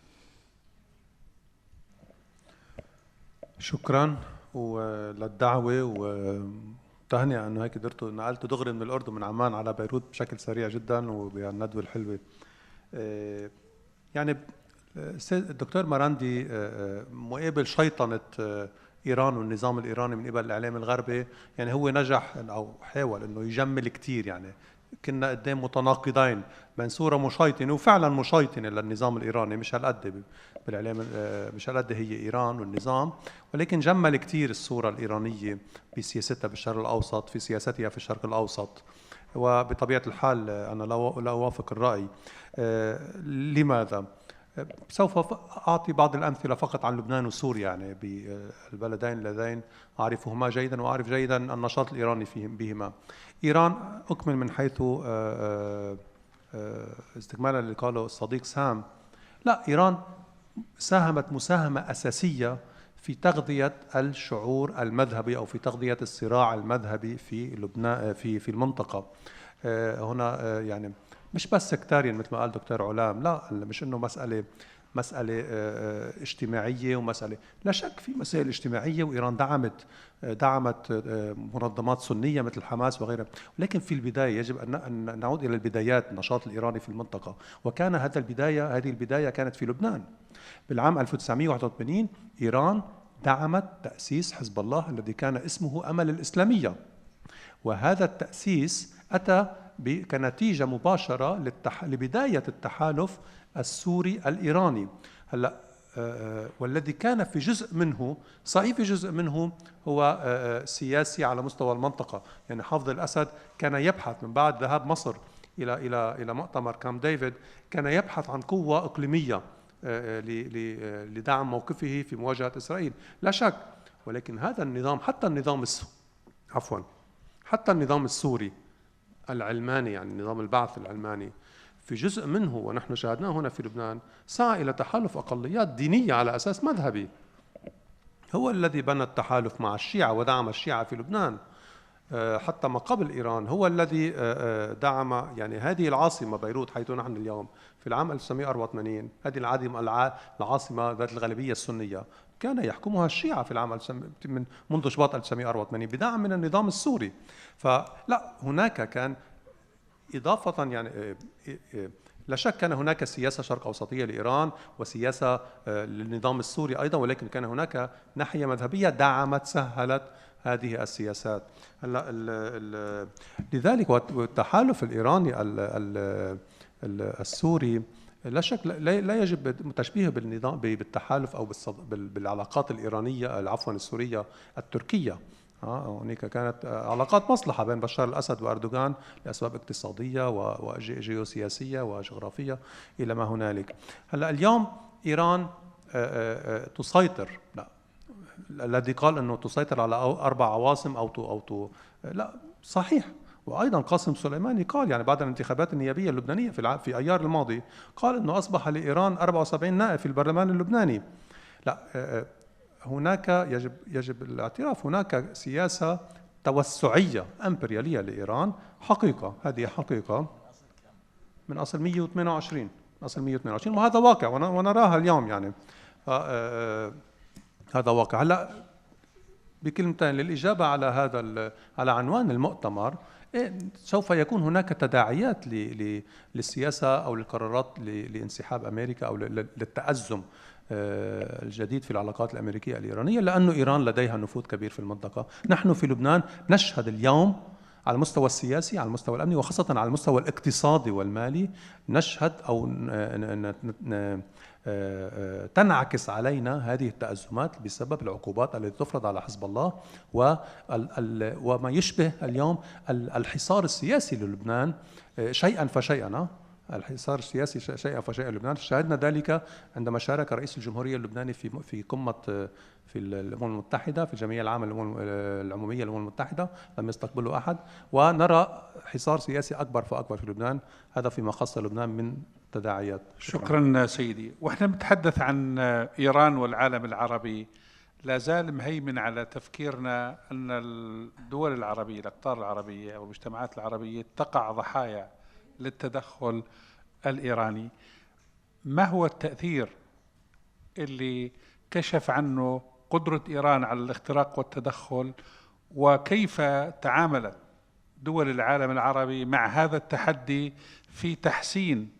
Speaker 5: شكرا وللدعوة وتهنئة أنه هيك قدرتوا نقلتوا دغري من الأردن من عمان على بيروت بشكل سريع جدا وبالندوة الحلوة. يعني الدكتور مراندي مقابل شيطنة إيران والنظام الإيراني من قبل الإعلام الغربي، يعني هو نجح أو حاول أنه يجمل كتير. يعني كنا قدام متناقضين بين صورة مشيطنة وفعلا مشيطنة للنظام الإيراني، مش هالقد بالإعلام، مش هالقد هي إيران والنظام، ولكن جمل كتير الصورة الإيرانية بسياستها بالشرق الأوسط، في سياستها في الشرق الأوسط. وبطبيعة الحال أنا لا أوافق الرأي. لماذا؟ سوف أعطي بعض الأمثلة فقط عن لبنان وسوريا، يعني بالبلدين اللذين أعرفهما جيدا وأعرف جيدا النشاط الإيراني بهما. إيران أكمل من حيث استكمالا اللي قاله الصديق سام، لا، إيران ساهمت مساهمة أساسية في تغذية الشعور المذهبي أو في تغذية الصراع المذهبي في لبنان في المنطقة. هنا يعني مش بس سكتاريا مثل ما قال دكتور علام، لا، مش إنه مسألة اجتماعية ومسألة، لا شك في مسائل اجتماعية، وإيران دعمت منظمات سنية مثل حماس وغيرها، ولكن في البداية يجب أن نعود إلى البدايات، النشاط الإيراني في المنطقة، وكان هذه البداية كانت في لبنان. بالعام 1981 إيران دعمت تأسيس حزب الله الذي كان اسمه أمل الإسلامية، وهذا التأسيس أتى كنتيجة مباشرة لبداية التحالف السوري الإيراني. هلا والذي كان في جزء منه، صحيح في جزء منه هو سياسي على مستوى المنطقة، يعني حافظ الأسد كان يبحث من بعد ذهاب مصر إلى مؤتمر كامب ديفيد، كان يبحث عن قوة إقليمية لدعم موقفه في مواجهة إسرائيل، لا شك. ولكن هذا النظام، حتى النظام السوري العلماني، يعني نظام البعث العلماني، في جزء منه ونحن شاهدناه هنا في لبنان سعى إلى تحالف أقليات دينية على أساس مذهبي، هو الذي بنى التحالف مع الشيعة ودعم الشيعة في لبنان. حتى ما قبل إيران هو الذي دعم يعني هذه العاصمة بيروت حيث نحن اليوم في العام 1984، هذه العاصمة ذات الغالبية السنية كان يحكمها الشيعة في العام منذ شباط 1984 بدعم من النظام السوري. فلا، هناك كان إضافة يعني لا شك كان هناك سياسة شرق أوسطية لإيران وسياسة للنظام السوري أيضا، ولكن كان هناك ناحية مذهبية سهلت هذه السياسات. هلا لذلك والتحالف الإيراني السوري لا شك لا يجب تشبيهه بالتحالف أو بالعلاقات الإيرانية السورية التركية. هناك كانت علاقات مصلحة بين بشار الأسد وأردوغان لأسباب اقتصادية وجيوسياسية وجغرافية إلى ما هنالك. هلا اليوم إيران تسيطر، لا، الذي قال أنه تسيطر على 4 عواصم لا، صحيح. وأيضا قاسم سليماني قال يعني بعد الانتخابات النيابية اللبنانية في أيار الماضي، قال أنه أصبح لإيران 74 نائب في البرلمان اللبناني. لا، هناك يجب الاعتراف، هناك سياسة توسعية امبريالية لإيران، حقيقة، هذه حقيقة من أصل 128 وهذا واقع ونراها اليوم يعني. هذا واقع. هلا بكلمتين للإجابة على عنوان المؤتمر، سوف يكون هناك تداعيات للسياسة أو للقرارات لانسحاب أمريكا أو للتأزم الجديد في العلاقات الأمريكية الإيرانية، لأن إيران لديها نفوذ كبير في المنطقة. نحن في لبنان نشهد اليوم على المستوى السياسي، على المستوى الأمني، وخاصة على المستوى الاقتصادي والمالي، نشهد أو تنعكس علينا هذه التأزمات بسبب العقوبات التي تفرض على حزب الله وما يشبه اليوم الحصار السياسي للبنان شيئا فشيئا. الحصار السياسي شيئا فشيئا لبنان، شاهدنا ذلك عندما شارك رئيس الجمهورية اللبناني في قمة في الأمم المتحدة، في الجمعية العامة العمومية للأمم المتحدة، لم يستقبله أحد، ونرى حصار سياسي أكبر فأكبر في لبنان، هذا فيما خص لبنان من تداعيات.
Speaker 1: شكرا سيدي. وإحنا نتحدث عن إيران والعالم العربي، لا زال مهيمن على تفكيرنا أن الدول العربية، الأقطار العربية أو المجتمعات العربية تقع ضحايا للتدخل الإيراني. ما هو التأثير اللي كشف عنه قدرة إيران على الاختراق والتدخل، وكيف تعاملت دول العالم العربي مع هذا التحدي في تحسين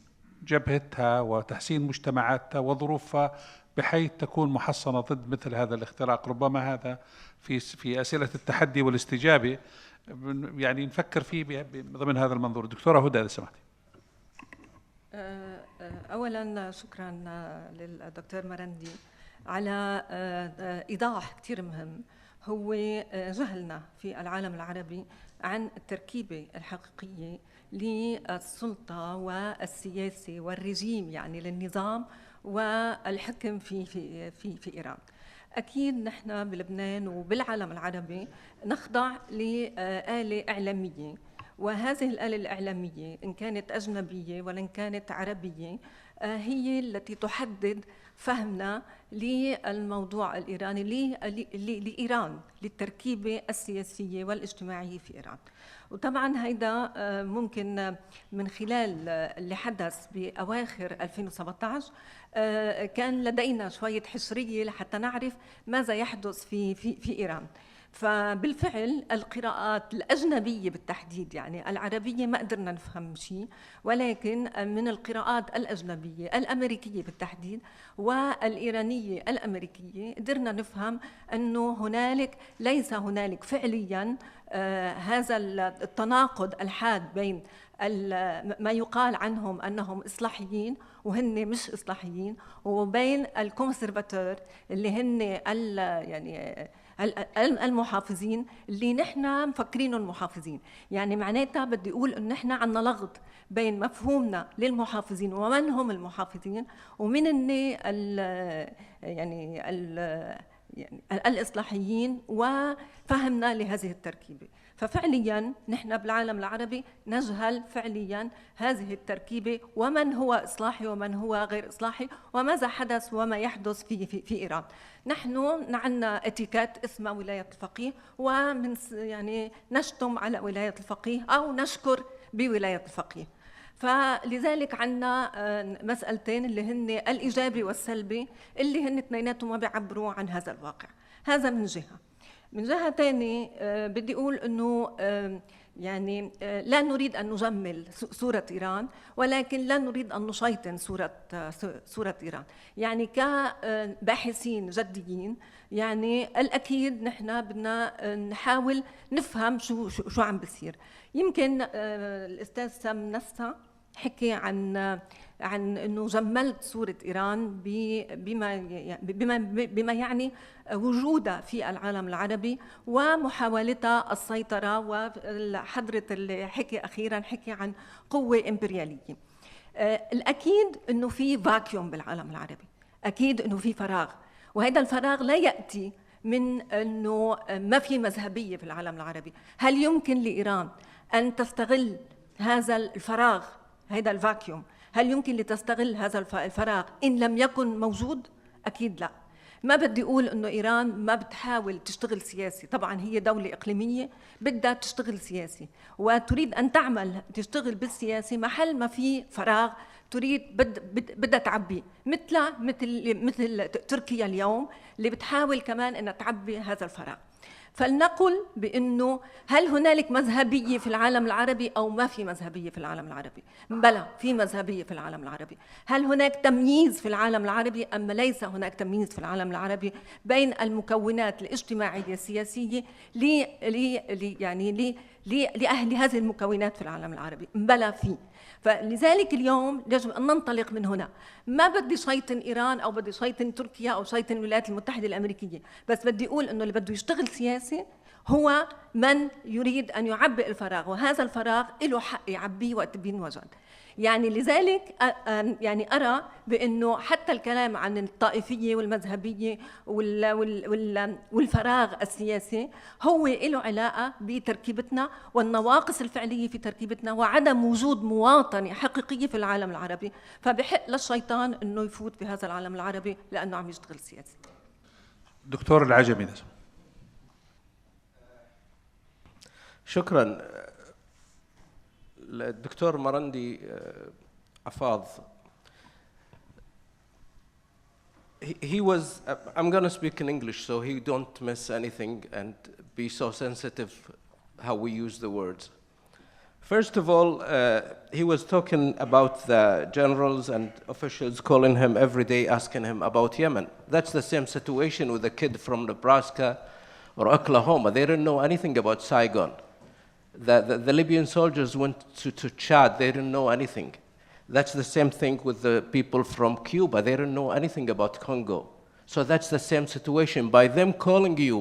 Speaker 1: جبهتها وتحسين مجتمعاتها وظروفها بحيث تكون محصنة ضد مثل هذا الاختراق؟ ربما هذا في أسئلة التحدي والاستجابة يعني نفكر فيه ضمن هذا المنظور. دكتورة هدى إذا سمحتي.
Speaker 6: أولا شكرا للدكتور مرندي على إيضاح كثير مهم، هو جهلنا في العالم العربي عن التركيبة الحقيقية للسلطة والسياسة والرجيم، يعني للنظام والحكم في إيران. أكيد نحن بلبنان وبالعالم العربي نخضع لآلة إعلامية، وهذه الآلة الإعلامية إن كانت أجنبية وإن كانت عربية هي التي تحدد فهمنا للموضوع الإيراني لإيران، للتركيبة السياسية والاجتماعية في إيران. وطبعا هيدا ممكن من خلال اللي حدث بأواخر 2017 كان لدينا شوية حصرية لحتى نعرف ماذا يحدث في إيران. فبالفعل القراءات الأجنبية بالتحديد، يعني العربية ما قدرنا نفهم شيء، ولكن من القراءات الأجنبية الأمريكية بالتحديد والإيرانية الأمريكية قدرنا نفهم أنه ليس هنالك فعليا هذا التناقض الحاد بين ما يقال عنهم أنهم إصلاحيين وهن مش إصلاحيين، وبين الكونسرفاتور اللي هن يعني المحافظين اللي نحن مفكرينهم محافظين. يعني معناتها بدي أقول إن نحن عنا لغط بين مفهومنا للمحافظين ومن هم المحافظين ومن يعني الإصلاحيين وفهمنا لهذه التركيبة. ففعليا نحن بالعالم العربي نجهل فعليا هذه التركيبة ومن هو إصلاحي ومن هو غير إصلاحي وماذا حدث وما يحدث في إيران. نحن عندنا اتيكات اسمها ولاية الفقيه، ومن يعني نشتم على ولاية الفقيه أو نشكر بولاية الفقيه. فلذلك عندنا مسألتين اللي هن الإيجابي والسلبي، اللي هن اثنيناتهم ما بيعبروا عن هذا الواقع. هذا من جهة. من جهة تانية بدي أقول أنه يعني لا نريد أن نجمل صورة إيران، ولكن لا نريد أن نشيطن صورة إيران. يعني كباحثين جديين يعني الأكيد نحن بدنا نحاول نفهم شو عم بصير. يمكن الأستاذ سام نسا حكي عن أنه جملت صورة إيران بما يعني وجودها في العالم العربي ومحاولتها السيطرة، وحضرة اللي حكي أخيراً حكي عن قوة إمبريالية. الأكيد أنه في فاكيوم بالعالم العربي، أكيد أنه في فراغ، وهذا الفراغ لا يأتي من أنه ما في مذهبية في العالم العربي. هل يمكن لإيران أن تستغل هذا الفراغ، هذا الفاكيوم؟ هل يمكن لتستغل هذا الفراغ إن لم يكن موجود؟ أكيد لا. ما بدي أقول إنه إيران ما بتحاول تشتغل سياسي، طبعاً هي دولة إقليمية بدها تشتغل سياسي وتريد أن تشتغل بالسياسي محل ما في فراغ تريد بدها تعبي، مثل تركيا اليوم اللي بتحاول كمان أنها تعبي هذا الفراغ. فلنقل بأنه هل هنالك مذهبية في العالم العربي أو ما في مذهبية في العالم العربي؟ بلى، في مذهبية في العالم العربي. هل هناك تمييز في العالم العربي أم ليس هناك تمييز في العالم العربي بين المكونات الاجتماعية السياسية لأهل هذه المكونات في العالم العربي؟ بلى في. فلذلك اليوم يجب أن ننطلق من هنا. ما بدي شيطن إيران أو بدي شيطن تركيا أو شيطن الولايات المتحدة الأمريكية، بس بدي أقول أنه اللي بده يشتغل سياسي هو من يريد أن يعبئ الفراغ، وهذا الفراغ له حق يعبيه وقت بينوجد. يعني لذلك يعني أرى بأنه حتى الكلام عن الطائفية والمذهبية والفراغ السياسي هو له علاقة بتركيبتنا والنواقص الفعلية في تركيبتنا وعدم وجود مواطنة حقيقية في العالم العربي. فبحق للشيطان أنه يفوت في هذا العالم العربي لأنه عم يشتغل سياسي.
Speaker 1: دكتور العجمي.
Speaker 7: شكرا. الدكتور مرندي أفاض. He was, I'm going to speak in English so he don't miss anything and be so sensitive how we use the words. First of all, he was talking about the generals and officials calling him every day, asking him about Yemen. That's the same situation with a kid from Nebraska or Oklahoma. They didn't know anything about Saigon. The Libyan soldiers went to Chad, they didn't know anything. That's the same thing with the people from Cuba, they didn't know anything about Congo. So that's the same situation. By them calling you,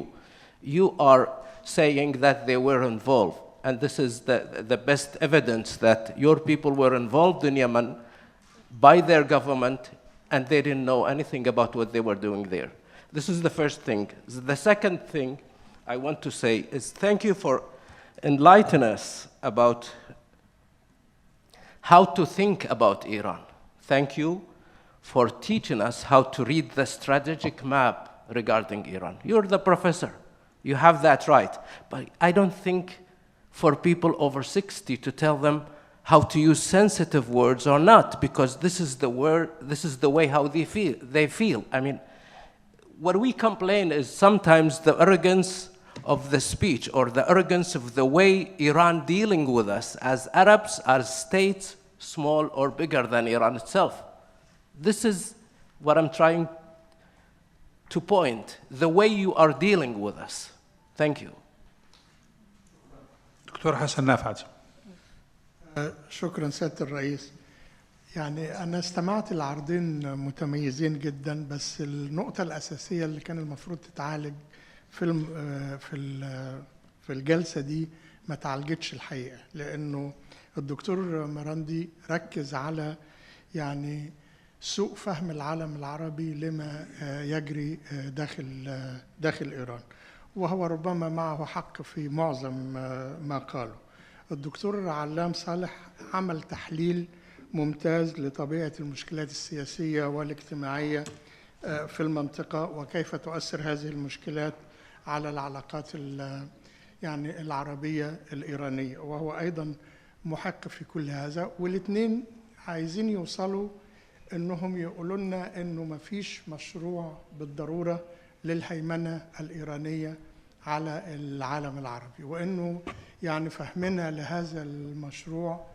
Speaker 7: you are saying that they were involved. And this is the best evidence that your people were involved in Yemen by their government and they didn't know anything about what they were doing there. This is the first thing. The second thing I want to say is thank you for enlighten us about how to think about Iran. Thank you for teaching us how to read the strategic map regarding Iran. You're the professor. You have that right. But I don't think for people over 60 to tell them how to use sensitive words or not, because this is the way how they feel. I mean, what we complain is sometimes the arrogance of the speech or the arrogance of the way Iran dealing with us as Arabs, as states, small or bigger than Iran itself. This is what I'm trying to point, the way you are dealing with us. Thank you.
Speaker 1: دكتور حسن نافع.
Speaker 8: شكرا سيادة الرئيس. يعني أنا استمعت لعرضين متميزين جدا، بس النقطة الأساسية اللي كان المفروض تتعالج في الجلسة دي ما تعالجتش الحقيقة، لأنه الدكتور مراندي ركز على يعني سوء فهم العالم العربي لما يجري داخل إيران، وهو ربما معه حق في معظم ما قاله. الدكتور علام صالح عمل تحليل ممتاز لطبيعة المشكلات السياسية والاجتماعية في المنطقة، وكيف تؤثر هذه المشكلات على العلاقات يعني العربية الإيرانية، وهو أيضا محق في كل هذا. والاثنين عايزين يوصلوا أنهم يقولوا لنا أنه ما فيش مشروع بالضرورة للهيمنة الإيرانية على العالم العربي، وأنه يعني فهمنا لهذا المشروع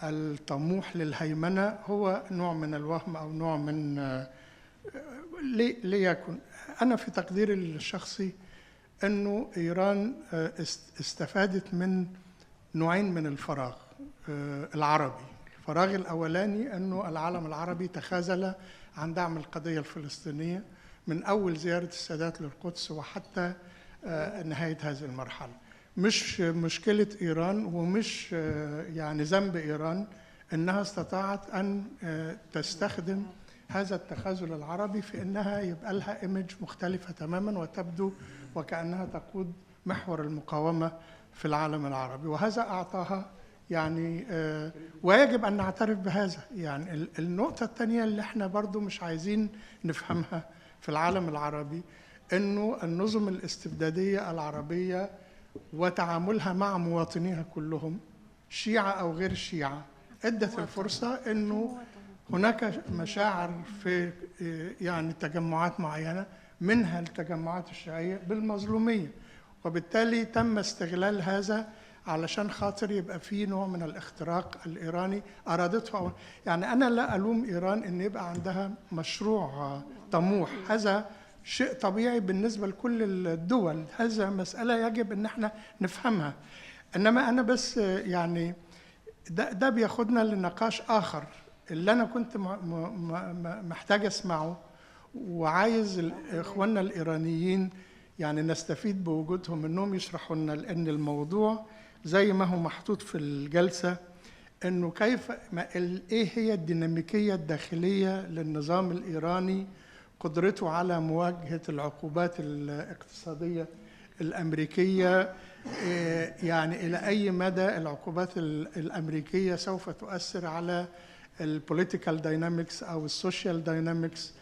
Speaker 8: الطموح للهيمنة هو نوع من الوهم أو نوع من ليكن. أنا في تقديري الشخصي أنه إيران استفادت من نوعين من الفراغ العربي. الفراغ الأولاني أنه العالم العربي تخاذل عن دعم القضية الفلسطينية من أول زيارة السادات للقدس وحتى نهاية هذه المرحلة. مش مشكلة إيران ومش يعني ذنب إيران أنها استطاعت أن تستخدم هذا التخاذل العربي في أنها يبقى لها إيمج مختلفة تماما وتبدو وكأنها تقود محور المقاومة في العالم العربي، وهذا أعطاها يعني ويجب أن نعترف بهذا. يعني النقطة الثانية اللي احنا برضو مش عايزين نفهمها في العالم العربي أنه النظم الاستبدادية العربية وتعاملها مع مواطنيها كلهم شيعة أو غير شيعة ادت الفرصة أنه هناك مشاعر في يعني تجمعات معينة منها التجمعات الشيعية بالمظلومية، وبالتالي تم استغلال هذا علشان خاطر يبقى فيه نوع من الاختراق الإيراني أرادته. يعني أنا لا ألوم إيران أن يبقى عندها مشروع طموح، هذا شيء طبيعي بالنسبة لكل الدول، هذا مسألة يجب أن احنا نفهمها. إنما أنا بس يعني ده بياخدنا لنقاش آخر اللي أنا كنت محتاج أسمعه، وعايز إخواننا الإيرانيين يعني نستفيد بوجودهم أنهم يشرحوا لنا، لأن الموضوع زي ما هو محطوط في الجلسة أنه كيف إيه هي الديناميكية الداخلية للنظام الإيراني، قدرته على مواجهة العقوبات الاقتصادية الأمريكية، يعني إلى أي مدى العقوبات الأمريكية سوف تؤثر على البوليتيكال داينامكس أو السوشيال داينامكس،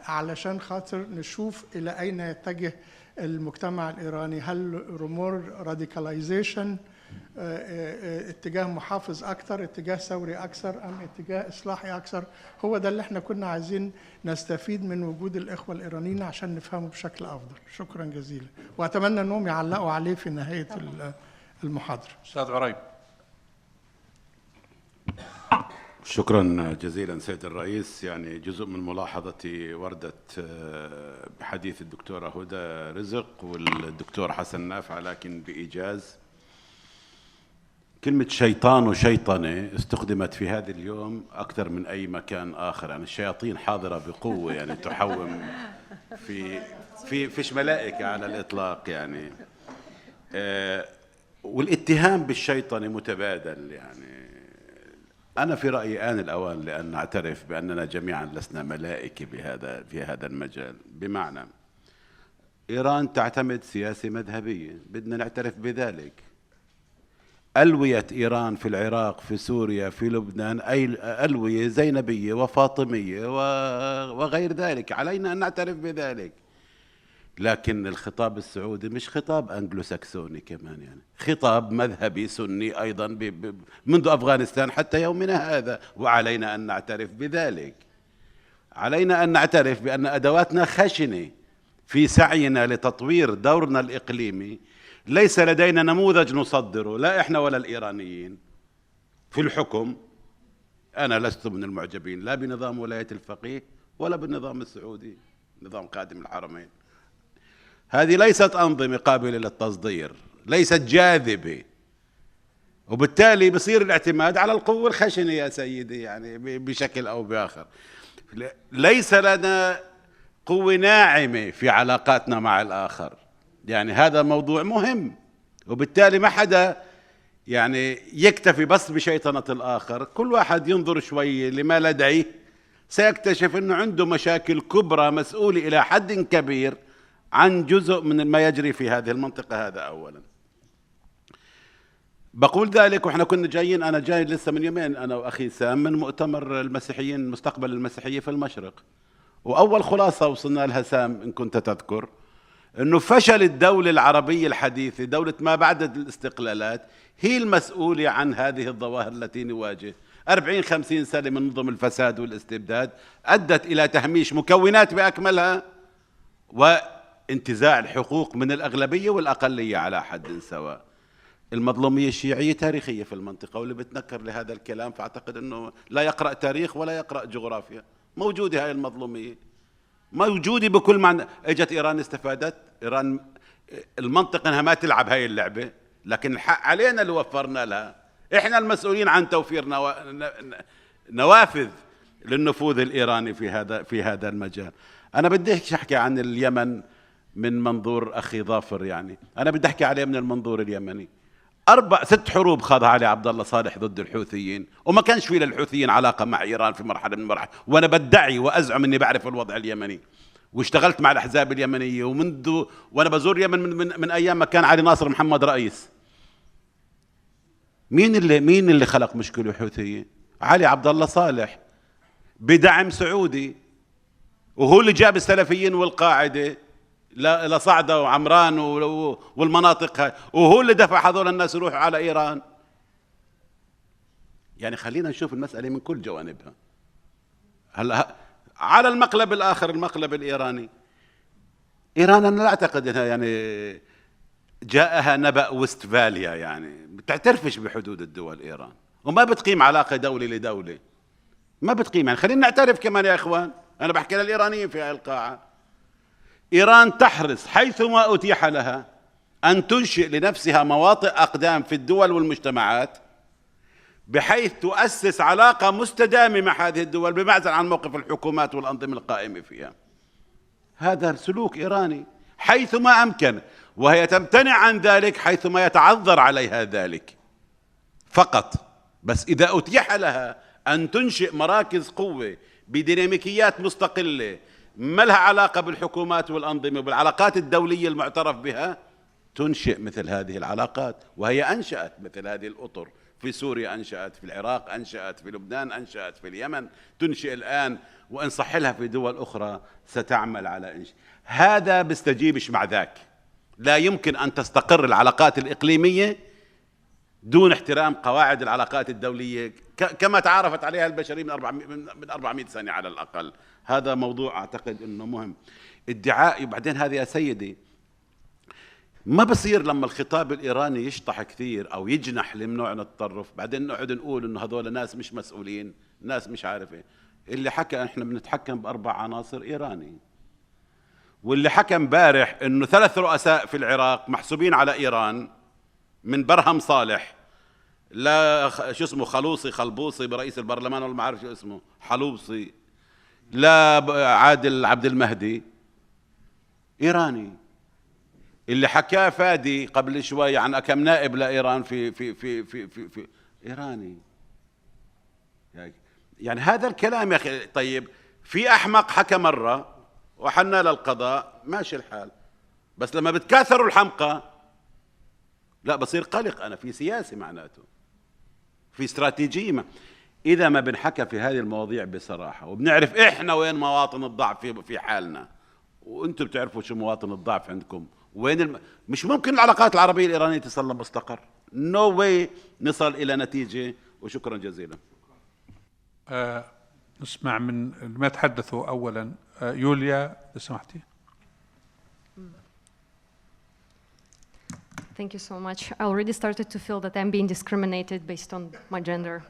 Speaker 8: علشان خاطر نشوف إلى أين يتجه المجتمع الإيراني. هل رمور راديكاليزيشن، اتجاه محافظ أكثر، اتجاه ثوري أكثر، أم اتجاه إصلاحي أكثر؟ هو ده اللي احنا كنا عايزين نستفيد من وجود الإخوة الإيرانيين عشان نفهمه بشكل أفضل. شكرا جزيلا، وأتمنى أنهم يعلقوا عليه في نهاية المحاضرة.
Speaker 1: أستاذ عريب.
Speaker 9: شكرا جزيلا سيد الرئيس. يعني جزء من ملاحظتي وردت بحديث الدكتورة هدى رزق والدكتور حسن نافع، لكن بإيجاز. كلمة شيطان وشيطنة استخدمت في هذا اليوم أكثر من أي مكان آخر. يعني الشياطين حاضرة بقوة، يعني تحوم فيش ملائكة على الإطلاق يعني. والاتهام بالشيطنة متبادل. يعني أنا في رأيي آن الأوان لأن نعترف بأننا جميعا لسنا ملائكة في هذا المجال. بمعنى إيران تعتمد سياسة مذهبية، بدنا نعترف بذلك. ألوية إيران في العراق، في سوريا، في لبنان، أي ألوية زينبية وفاطمية وغير ذلك، علينا أن نعترف بذلك. لكن الخطاب السعودي مش خطاب أنجلو ساكسوني كمان، يعني خطاب مذهبي سني أيضا منذ أفغانستان حتى يومنا هذا، وعلينا أن نعترف بذلك. علينا أن نعترف بأن أدواتنا خشنة في سعينا لتطوير دورنا الإقليمي. ليس لدينا نموذج نصدره، لا إحنا ولا الإيرانيين في الحكم. أنا لست من المعجبين لا بنظام ولاية الفقيه ولا بالنظام السعودي، نظام خادم الحرمين. هذه ليست أنظمة قابلة للتصدير، ليست جاذبة، وبالتالي بصير الاعتماد على القوة الخشنة يا سيدي، يعني بشكل أو بآخر. ليس لنا قوة ناعمة في علاقاتنا مع الآخر، يعني هذا موضوع مهم. وبالتالي ما حدا يعني يكتفي بس بشيطنة الآخر، كل واحد ينظر شوي لما لديه سيكتشف أنه عنده مشاكل كبرى مسؤول إلى حد كبير عن جزء من ما يجري في هذه المنطقة. هذا أولا. بقول ذلك وإحنا كنا جايين، أنا جاي لسه من يومين أنا وأخي سام من مؤتمر المسيحيين، مستقبل المسيحية في المشرق، وأول خلاصة وصلنا لها سام إن كنت تذكر أنه فشل الدولة العربية الحديثة، دولة ما بعد الاستقلالات، هي المسؤولة عن هذه الظواهر التي نواجه. 40-50 سنة من نظم الفساد والاستبداد أدت إلى تهميش مكونات بأكملها وانتزاع الحقوق من الأغلبية والأقلية على حد سواء. المظلومية الشيعية تاريخية في المنطقة، واللي بتنكر لهذا الكلام فأعتقد أنه لا يقرأ تاريخ ولا يقرأ جغرافيا. موجودة هاي المظلومية، موجودة بكل معنى. اجت إيران استفادت، إيران المنطقة انها ما تلعب هاي اللعبة، لكن الحق علينا اللي وفرنا لها. احنا المسؤولين عن توفير نوافذ للنفوذ الإيراني في هذا المجال. أنا بدي أحكي عن اليمن من منظور أخي ظافر، يعني أنا بدي أحكي عليه من المنظور اليمني. 4-6 حروب خاضها علي عبد الله صالح ضد الحوثيين، وما كانش في للحوثيين علاقة مع إيران في مرحلة من المراحل، وأنا بدعي وأزعم أني بعرف الوضع اليمني، واشتغلت مع الأحزاب اليمنية، وأنا بزور اليمن من أيام ما كان علي ناصر محمد رئيس. مين اللي خلق مشكلة حوثية؟ علي عبد الله صالح بدعم سعودي، وهو اللي جاب السلفيين والقاعدة لصعدة وعمران والمناطق هاي، وهو اللي دفع هذول الناس يروحوا على إيران. يعني خلينا نشوف المسألة من كل جوانبها. هلا على المقلب الآخر، المقلب الإيراني، إيران أنا لا أعتقد أنها يعني جاءها نبأ وستفاليا، يعني بتعترفش بحدود الدول إيران، وما بتقيم علاقة دولة لدولة، ما بتقيم. يعني خلينا نعترف كمان يا إخوان، أنا بحكي للإيرانيين في هذه القاعة. إيران تحرص حيثما أتيح لها أن تنشئ لنفسها مواطئ أقدام في الدول والمجتمعات، بحيث تؤسس علاقة مستدامة مع هذه الدول بمعزل عن موقف الحكومات والأنظمة القائمة فيها. هذا سلوك إيراني حيثما أمكن، وهي تمتنع عن ذلك حيثما يتعذر عليها ذلك فقط. بس إذا أتيح لها أن تنشئ مراكز قوة بديناميكيات مستقلة ما لها علاقة بالحكومات والأنظمة وبالعلاقات الدولية المعترف بها، تنشئ مثل هذه العلاقات. وهي أنشأت مثل هذه الأطر في سوريا، أنشأت في العراق، أنشأت في لبنان، أنشأت في اليمن، تنشئ الآن، وإن صح لها في دول أخرى ستعمل على إنشاء. هذا بيستجيبش مع ذاك. لا يمكن أن تستقر العلاقات الإقليمية دون احترام قواعد العلاقات الدولية كما تعارفت عليها البشرية من 400 سنة على الأقل. هذا موضوع أعتقد أنه مهم. ادعاء بعدين هذه يا سيدي ما بصير لما الخطاب الإيراني يشطح كثير أو يجنح لمنوع التطرف بعدين نقعد نقول أنه هذول ناس مش مسؤولين، ناس مش عارفة. اللي حكى احنا بنتحكم ب4 عناصر إيراني، واللي حكى امبارح أنه 3 رؤساء في العراق محسوبين على إيران، من برهم صالح لا شو اسمه خلبوصي برئيس البرلمان ولا ما عارف شو اسمه حلوصي، لا عادل عبد المهدي، إيراني. اللي حكاه فادي قبل شوي عن كم نائب لإيران في إيراني. يعني هذا الكلام يا أخي. طيب في أحمق حكى مرة وحنا للقضاء ماشي الحال، بس لما بتكاثروا الحمقى لا بصير قلق أنا، في سياسة معناته، في استراتيجية. إذا ما بنحكى في هذه المواضيع بصراحة وبنعرف إحنا وين مواطن الضعف في حالنا، وأنتم بتعرفوا شو مواطن الضعف عندكم، وين مش ممكن العلاقات العربية الإيرانية تصل لمستقر. no way نصل إلى نتيجة. وشكرا جزيلا.
Speaker 1: نسمع من ما تحدثوا أولا. يوليا إذا سمحتي.
Speaker 10: Thank you so much. I already started to feel that I'm being discriminated based on my gender.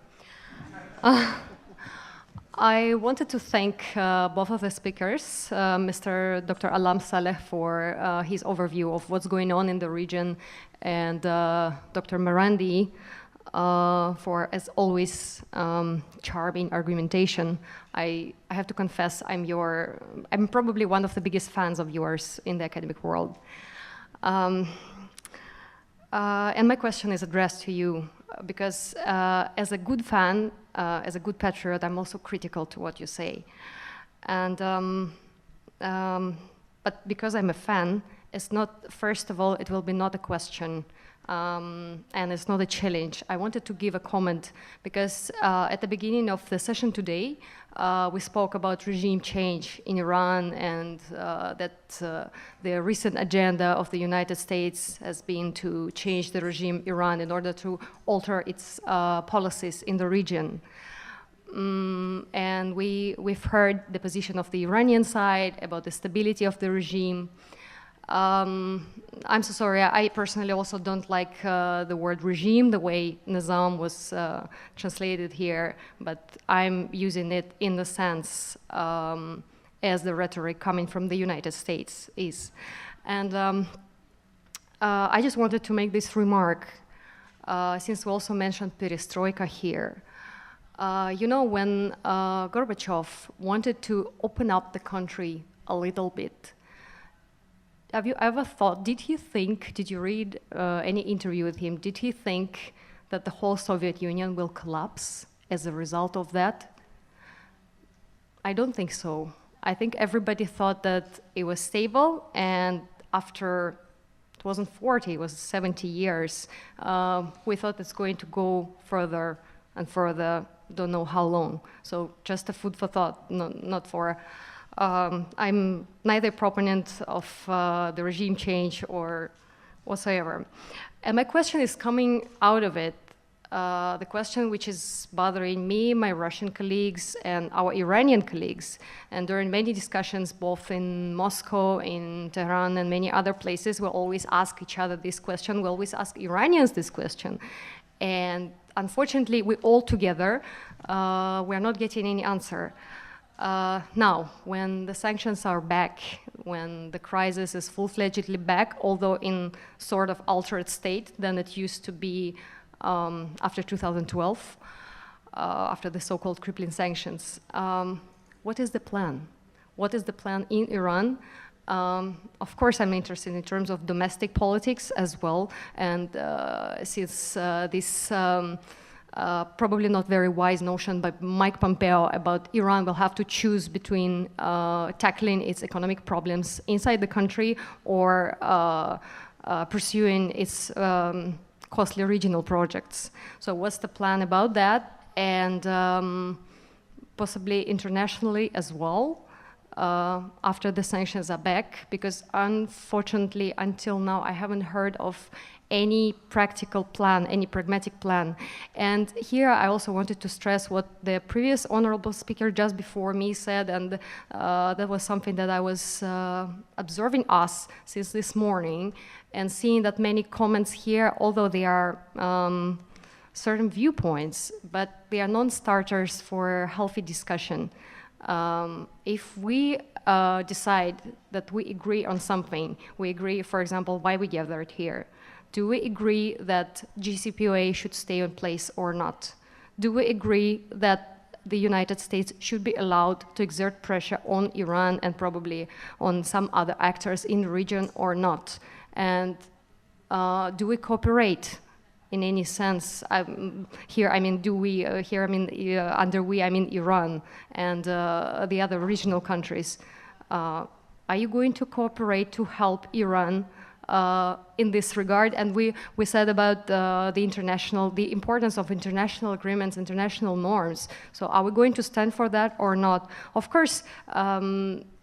Speaker 10: I wanted to thank both of the speakers, Mr. Dr. Alam Saleh for his overview of what's going on in the region, and Dr. Marandi for, as always, charming argumentation. I have to confess, I'm probably one of the biggest fans of yours in the academic world. And my question is addressed to you, because as a good fan, as a good patriot, I'm also critical to what you say. And, but because I'm a fan, it's not, first of all, it will be not a question, and it's not a challenge. I wanted to give a comment, because at the beginning of the session today, we spoke about regime change in Iran, and that the recent agenda of the United States has been to change the regime Iran in order to alter its policies in the region. And we've heard the position of the Iranian side about the stability of the regime. I'm so sorry, I personally also don't like the word regime, the way Nizam was translated here, but I'm using it in the sense as the rhetoric coming from the United States is. And I just wanted to make this remark, since we also mentioned perestroika here. You know, when Gorbachev wanted to open up the country a little bit, have you ever thought, did you read any interview with him, did he think that the whole Soviet Union will collapse as a result of that? I don't think so. I think everybody thought that it was stable, and after, it wasn't 40, it was 70 years, we thought it's going to go further and further, don't know how long. So just a food for thought, not for... I'm neither proponent of the regime change or whatsoever. And my question is coming out of it, the question which is bothering me, my Russian colleagues, and our Iranian colleagues. And during many discussions, both in Moscow, in Tehran, and many other places, we'll always ask each other this question, we'll always ask Iranians this question. And unfortunately, we all together, we're not getting any answer. Now, when the sanctions are back, when the crisis is full-fledgedly back, although in sort of altered state than it used to be after 2012, after the so-called crippling sanctions, what is the plan? What is the plan in Iran? Of course, I'm interested in terms of domestic politics as well, and since this probably not very wise notion by Mike Pompeo about Iran will have to choose between tackling its economic problems inside the country or pursuing its costly regional projects. So what's the plan about that? And possibly internationally as well, after the sanctions are back, because unfortunately until now I haven't heard of any practical plan, any pragmatic plan. And here I also wanted to stress what the previous honorable speaker just before me said, and that was something that I was observing us since this morning, and seeing that many comments here, although they are certain viewpoints, but they are non-starters for healthy discussion. If we decide that we agree on something, we agree, for example, why we gathered here. Do we agree that JCPOA should stay in place or not? Do we agree that the United States should be allowed to exert pressure on Iran and probably on some other actors in the region or not? And do we cooperate in any sense? Here, I mean, do we, here, I mean, under we, I mean Iran and the other regional countries. Are you going to cooperate to help Iran in this regard. And we said about the importance of international agreements, international norms. So are we going to stand for that or not? Of course,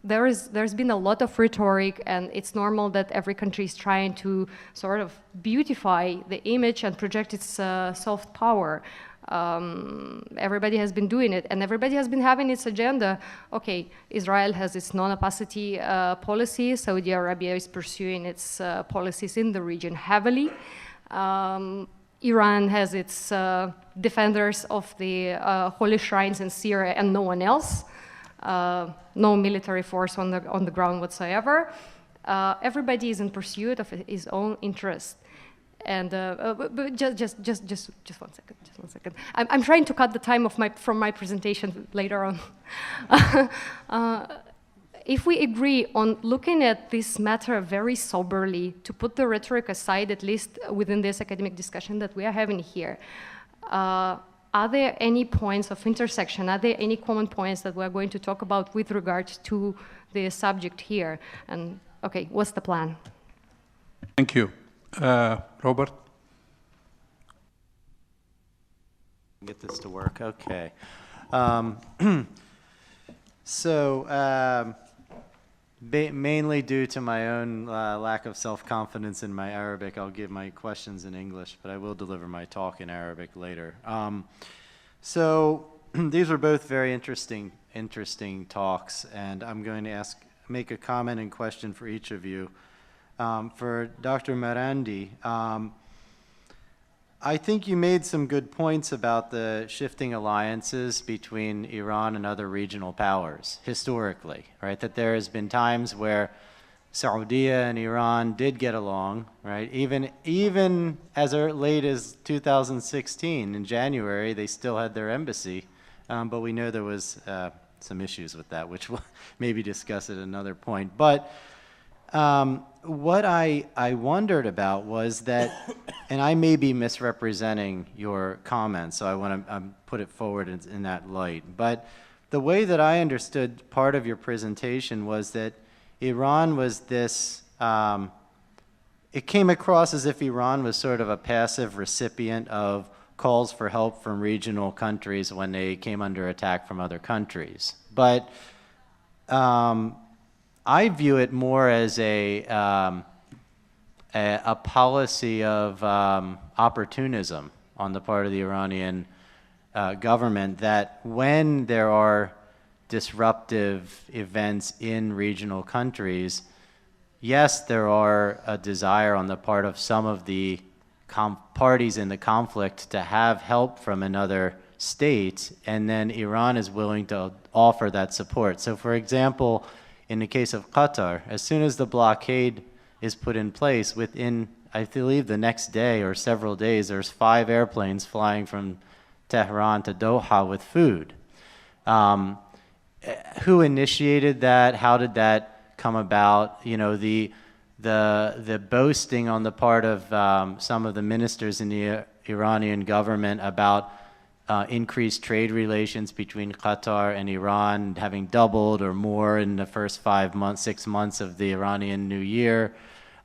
Speaker 10: there's been a lot of rhetoric, and it's normal that every country is trying to sort of beautify the image and project its soft power. Everybody has been doing it, and everybody has been having its agenda. Okay, Israel has its non-opacity policy. Saudi Arabia is pursuing its policies in the region heavily. Iran has its defenders of the holy shrines in Syria and no one else. No military force on the ground whatsoever. Everybody is in pursuit of his own interest. And but just 1 second, just 1 second. I'm trying to cut the time from my presentation later on. If we agree on looking at this matter very soberly, to put the rhetoric aside, at least within this academic discussion that we are having here, are there any points of intersection? Are there any common points that we're going to talk about with regard to the subject here? And okay, what's the plan?
Speaker 1: Thank you. Robert?
Speaker 11: Get this to work, okay. Mainly due to my own lack of self-confidence in my Arabic, I'll give my questions in English, but I will deliver my talk in Arabic later. These were both very interesting talks, and I'm going to make a comment and question for each of you. For Dr. Marandi, I think you made some good points about the shifting alliances between Iran and other regional powers historically, right? That there has been times where Saudi and Iran did get along, right? Even as late as 2016 in January, they still had their embassy, but we know there was some issues with that, which we'll maybe discuss at another point. But what I wondered about was that, and I may be misrepresenting your comments, so I want to put it forward in that light, but the way that I understood part of your presentation was that Iran was this, it came across as if Iran was sort of a passive recipient of calls for help from regional countries when they came under attack from other countries. But I view it more as a policy of opportunism on the part of the Iranian government, that when there are disruptive events in regional countries, yes, there are a desire on the part of some of the parties in the conflict to have help from another state, and then Iran is willing to offer that support. So for example, in the case of Qatar, as soon as the blockade is put in place, within, I believe, the next day or several days, there's 5 airplanes flying from Tehran to Doha with food. Who initiated that? How did that come about? You know, the boasting on the part of some of the ministers in the Iranian government about increased trade relations between Qatar and Iran having doubled or more in the first 6 months of the Iranian New Year.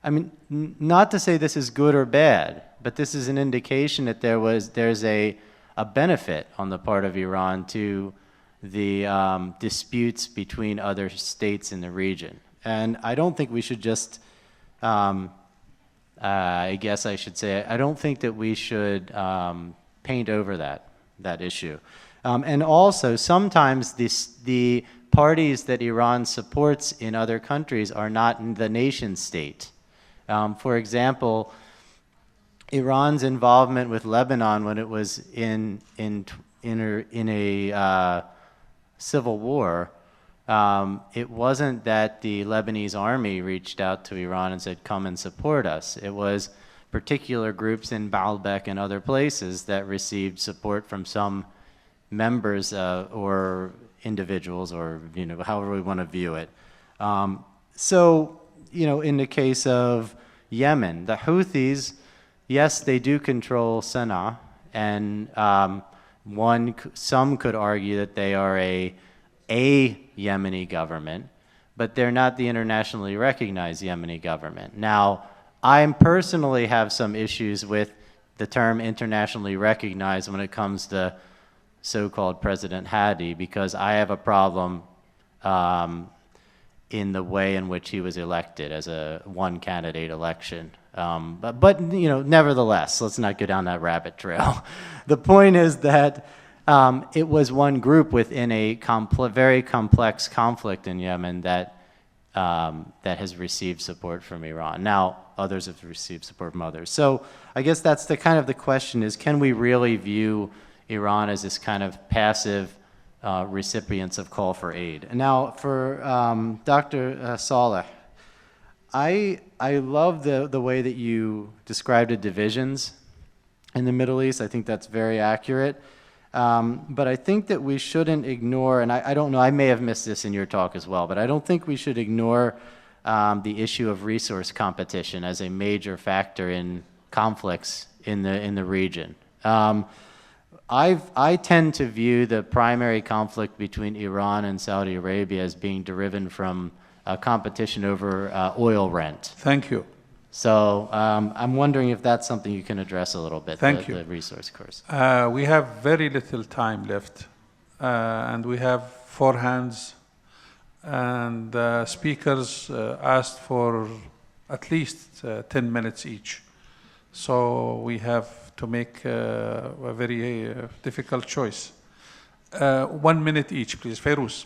Speaker 11: I mean, not to say this is good or bad, but this is an indication that there's a benefit on the part of Iran to the disputes between other states in the region. And I don't think we should just, I guess I should say, I don't think that we should paint over that issue. And also, sometimes the parties that Iran supports in other countries are not in the nation state. For example, Iran's involvement with Lebanon when it was in a civil war, it wasn't that the Lebanese army reached out to Iran and said, come and support us. It was particular groups in Baalbek and other places that received support from some members or individuals, or however we want to view it. So, in the case of Yemen, the Houthis, yes, they do control Sana'a, and some could argue that they are a Yemeni government, but they're not the internationally recognized Yemeni government. Now, I personally have some issues with the term internationally recognized when it comes to so-called President Hadi, because I have a problem in the way in which he was elected as a one-candidate election. But you know, nevertheless, let's not go down that rabbit trail. The point is that it was one group within a very complex conflict in Yemen that that has received support from Iran. Now, others have received support from others. So I guess that's the kind of the question is, can we really view Iran as this kind of passive recipients of call for aid? And now for Dr. Saleh, I love the way that you described the divisions in the Middle East. I think that's very accurate. But I think that we shouldn't ignore, and I don't know, I may have missed this in your talk as well, but I don't think we should ignore the issue of resource competition as a major factor in conflicts in the region. I tend to view the primary conflict between Iran and Saudi Arabia as being driven from competition over oil rent.
Speaker 1: Thank you.
Speaker 11: So I'm wondering if that's something you can address a little bit,
Speaker 1: Thank you.
Speaker 11: The resource course.
Speaker 1: We have very little time left, and we have 4 hands, and speakers asked for at least 10 minutes each. So we have to make a very difficult choice. 1 minute each, please. Fayrouz.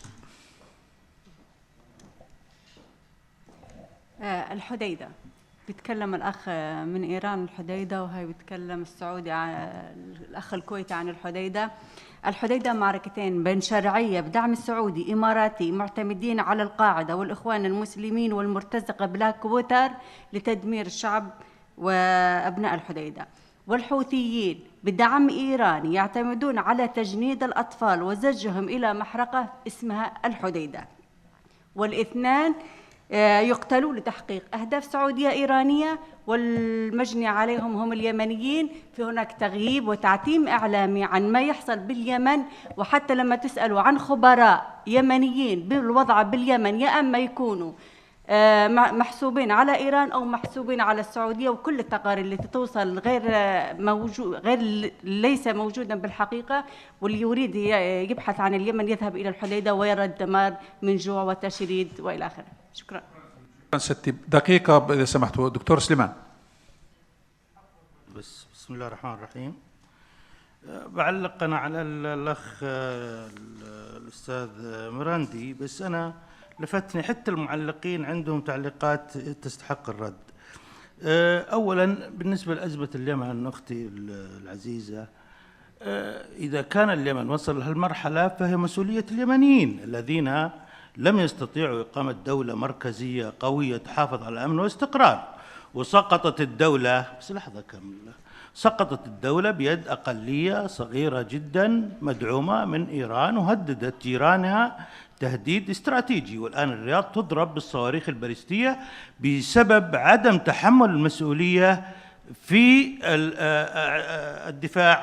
Speaker 12: الحديدة بيتكلم الأخ من إيران الحديدة، وهي بيتكلم السعودي عن الأخ الكويتي عن الحديدة. الحديدة معركتين بين شرعية بدعم السعودي إماراتي معتمدين على القاعدة والإخوان المسلمين والمرتزقة بلاك ووتر لتدمير الشعب وأبناء الحديدة، والحوثيين بدعم إيراني يعتمدون على تجنيد الأطفال وزجهم إلى محرقة اسمها الحديدة، والاثنان يقتلوا لتحقيق أهداف سعودية إيرانية، والمجني عليهم هم اليمنيين. في هناك تغييب وتعتيم إعلامي عن ما يحصل باليمن، وحتى لما تسألوا عن خبراء يمنيين بالوضع باليمن يا أما يكونوا محسوبين على إيران أو محسوبين على السعودية، وكل التقارير اللي توصل ليس موجودا بالحقيقة. واللي يريد يبحث عن اليمن يذهب إلى الحديدة ويرى الدمار من جوع وتشريد وإلى آخره. شكرا.
Speaker 1: ستي دقيقة إذا سمحتوا. دكتور سليمان.
Speaker 13: بسم الله الرحمن الرحيم. بعلق أنا على الأخ الأستاذ مراندي، بس أنا لفتني حتى المعلقين عندهم تعليقات تستحق الرد. أولا بالنسبة لأزمة اليمن أختي العزيزة، إذا كان اليمن وصل لهالمرحلة فهي مسؤولية اليمنيين الذين لم يستطيعوا إقامة دولة مركزية قوية تحافظ على الأمن والاستقرار، وسقطت الدولة، بس لحظة كاملة، سقطت الدولة بيد أقلية صغيرة جدا مدعومة من إيران، وهددت جيرانها تهديد استراتيجي. والآن الرياض تضرب بالصواريخ البالستية بسبب عدم تحمل المسؤولية في الدفاع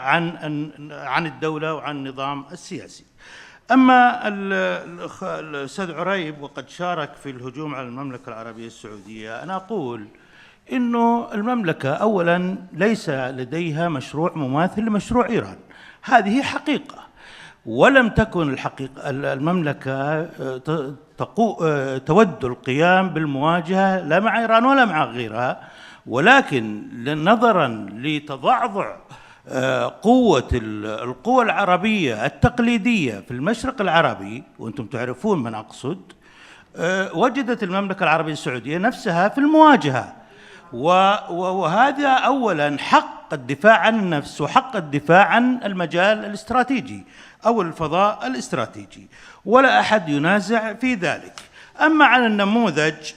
Speaker 13: عن الدولة وعن النظام السياسي. أما الأستاذ عريب وقد شارك في الهجوم على المملكة العربية السعودية، أنا أقول إنه المملكة أولا ليس لديها مشروع مماثل لمشروع إيران، هذه حقيقة. ولم تكن الحقيقة المملكة تود القيام بالمواجهة لا مع إيران ولا مع غيرها، ولكن نظرا لتضعضع قوة القوى العربية التقليدية في المشرق العربي، وأنتم تعرفون من أقصد، وجدت المملكة العربية السعودية نفسها في المواجهة. وهذا أولا حق الدفاع عن النفس وحق الدفاع عن المجال الاستراتيجي أو الفضاء الاستراتيجي، ولا أحد ينازع في ذلك. أما عن النموذج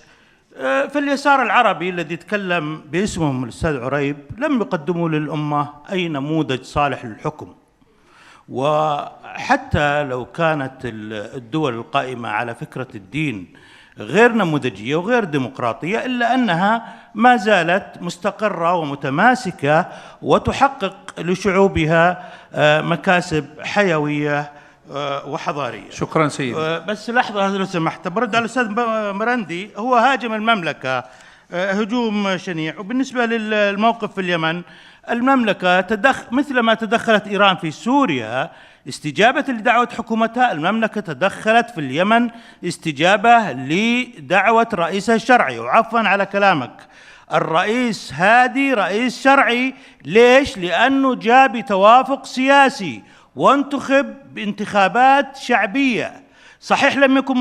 Speaker 13: فاليسار العربي الذي تكلم باسمهم الأستاذ عريب لم يقدموا للأمة أي نموذج صالح للحكم، وحتى لو كانت الدول القائمة على فكرة الدين غير نموذجية وغير ديمقراطية، إلا أنها ما زالت مستقرة ومتماسكة وتحقق لشعوبها مكاسب حيوية وحضارية.
Speaker 1: شكرا سيدي.
Speaker 13: بس لحظة لو سمحت برد على الأستاذ مرندي. هو هاجم المملكة هجوم شنيع. وبالنسبة للموقف في اليمن، المملكة مثل ما تدخلت إيران في سوريا استجابة لدعوة حكومتها، المملكة تدخلت في اليمن استجابة لدعوة رئيسها الشرعي. وعفوا على كلامك، الرئيس هادي رئيس شرعي. ليش؟ لأنه جاء بتوافق سياسي وانتخب بانتخابات شعبية. صحيح لم يكن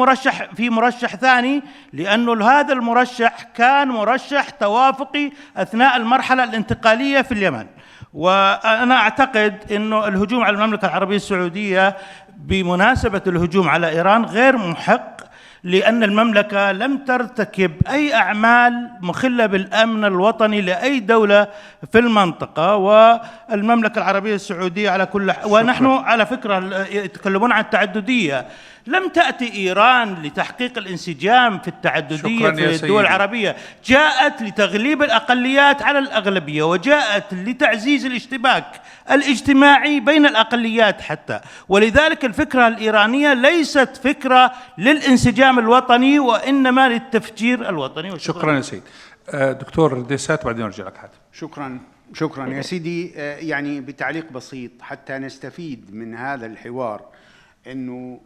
Speaker 13: مرشح ثاني، لأنه هذا المرشح كان مرشح توافقي أثناء المرحلة الانتقالية في اليمن. وأنا أعتقد أنه الهجوم على المملكة العربية السعودية بمناسبة الهجوم على إيران غير محق، لأن المملكة لم ترتكب أي أعمال مخلة بالأمن الوطني لأي دولة في المنطقة. والمملكة العربية السعودية على كل ونحن على فكرة يتكلمون عن التعددية، لم تأتي إيران لتحقيق الانسجام في التعددية في الدول العربية، جاءت لتغليب الأقليات على الأغلبية، وجاءت لتعزيز الاشتباك الاجتماعي بين الأقليات حتى. ولذلك الفكرة الإيرانية ليست فكرة للانسجام الوطني، وإنما للتفجير الوطني.
Speaker 1: شكرا يا سيد. دكتور ديسات، بعدين أرجع لك حاتم.
Speaker 14: شكرا يا سيدي. يعني بتعليق بسيط حتى نستفيد من هذا الحوار، إنه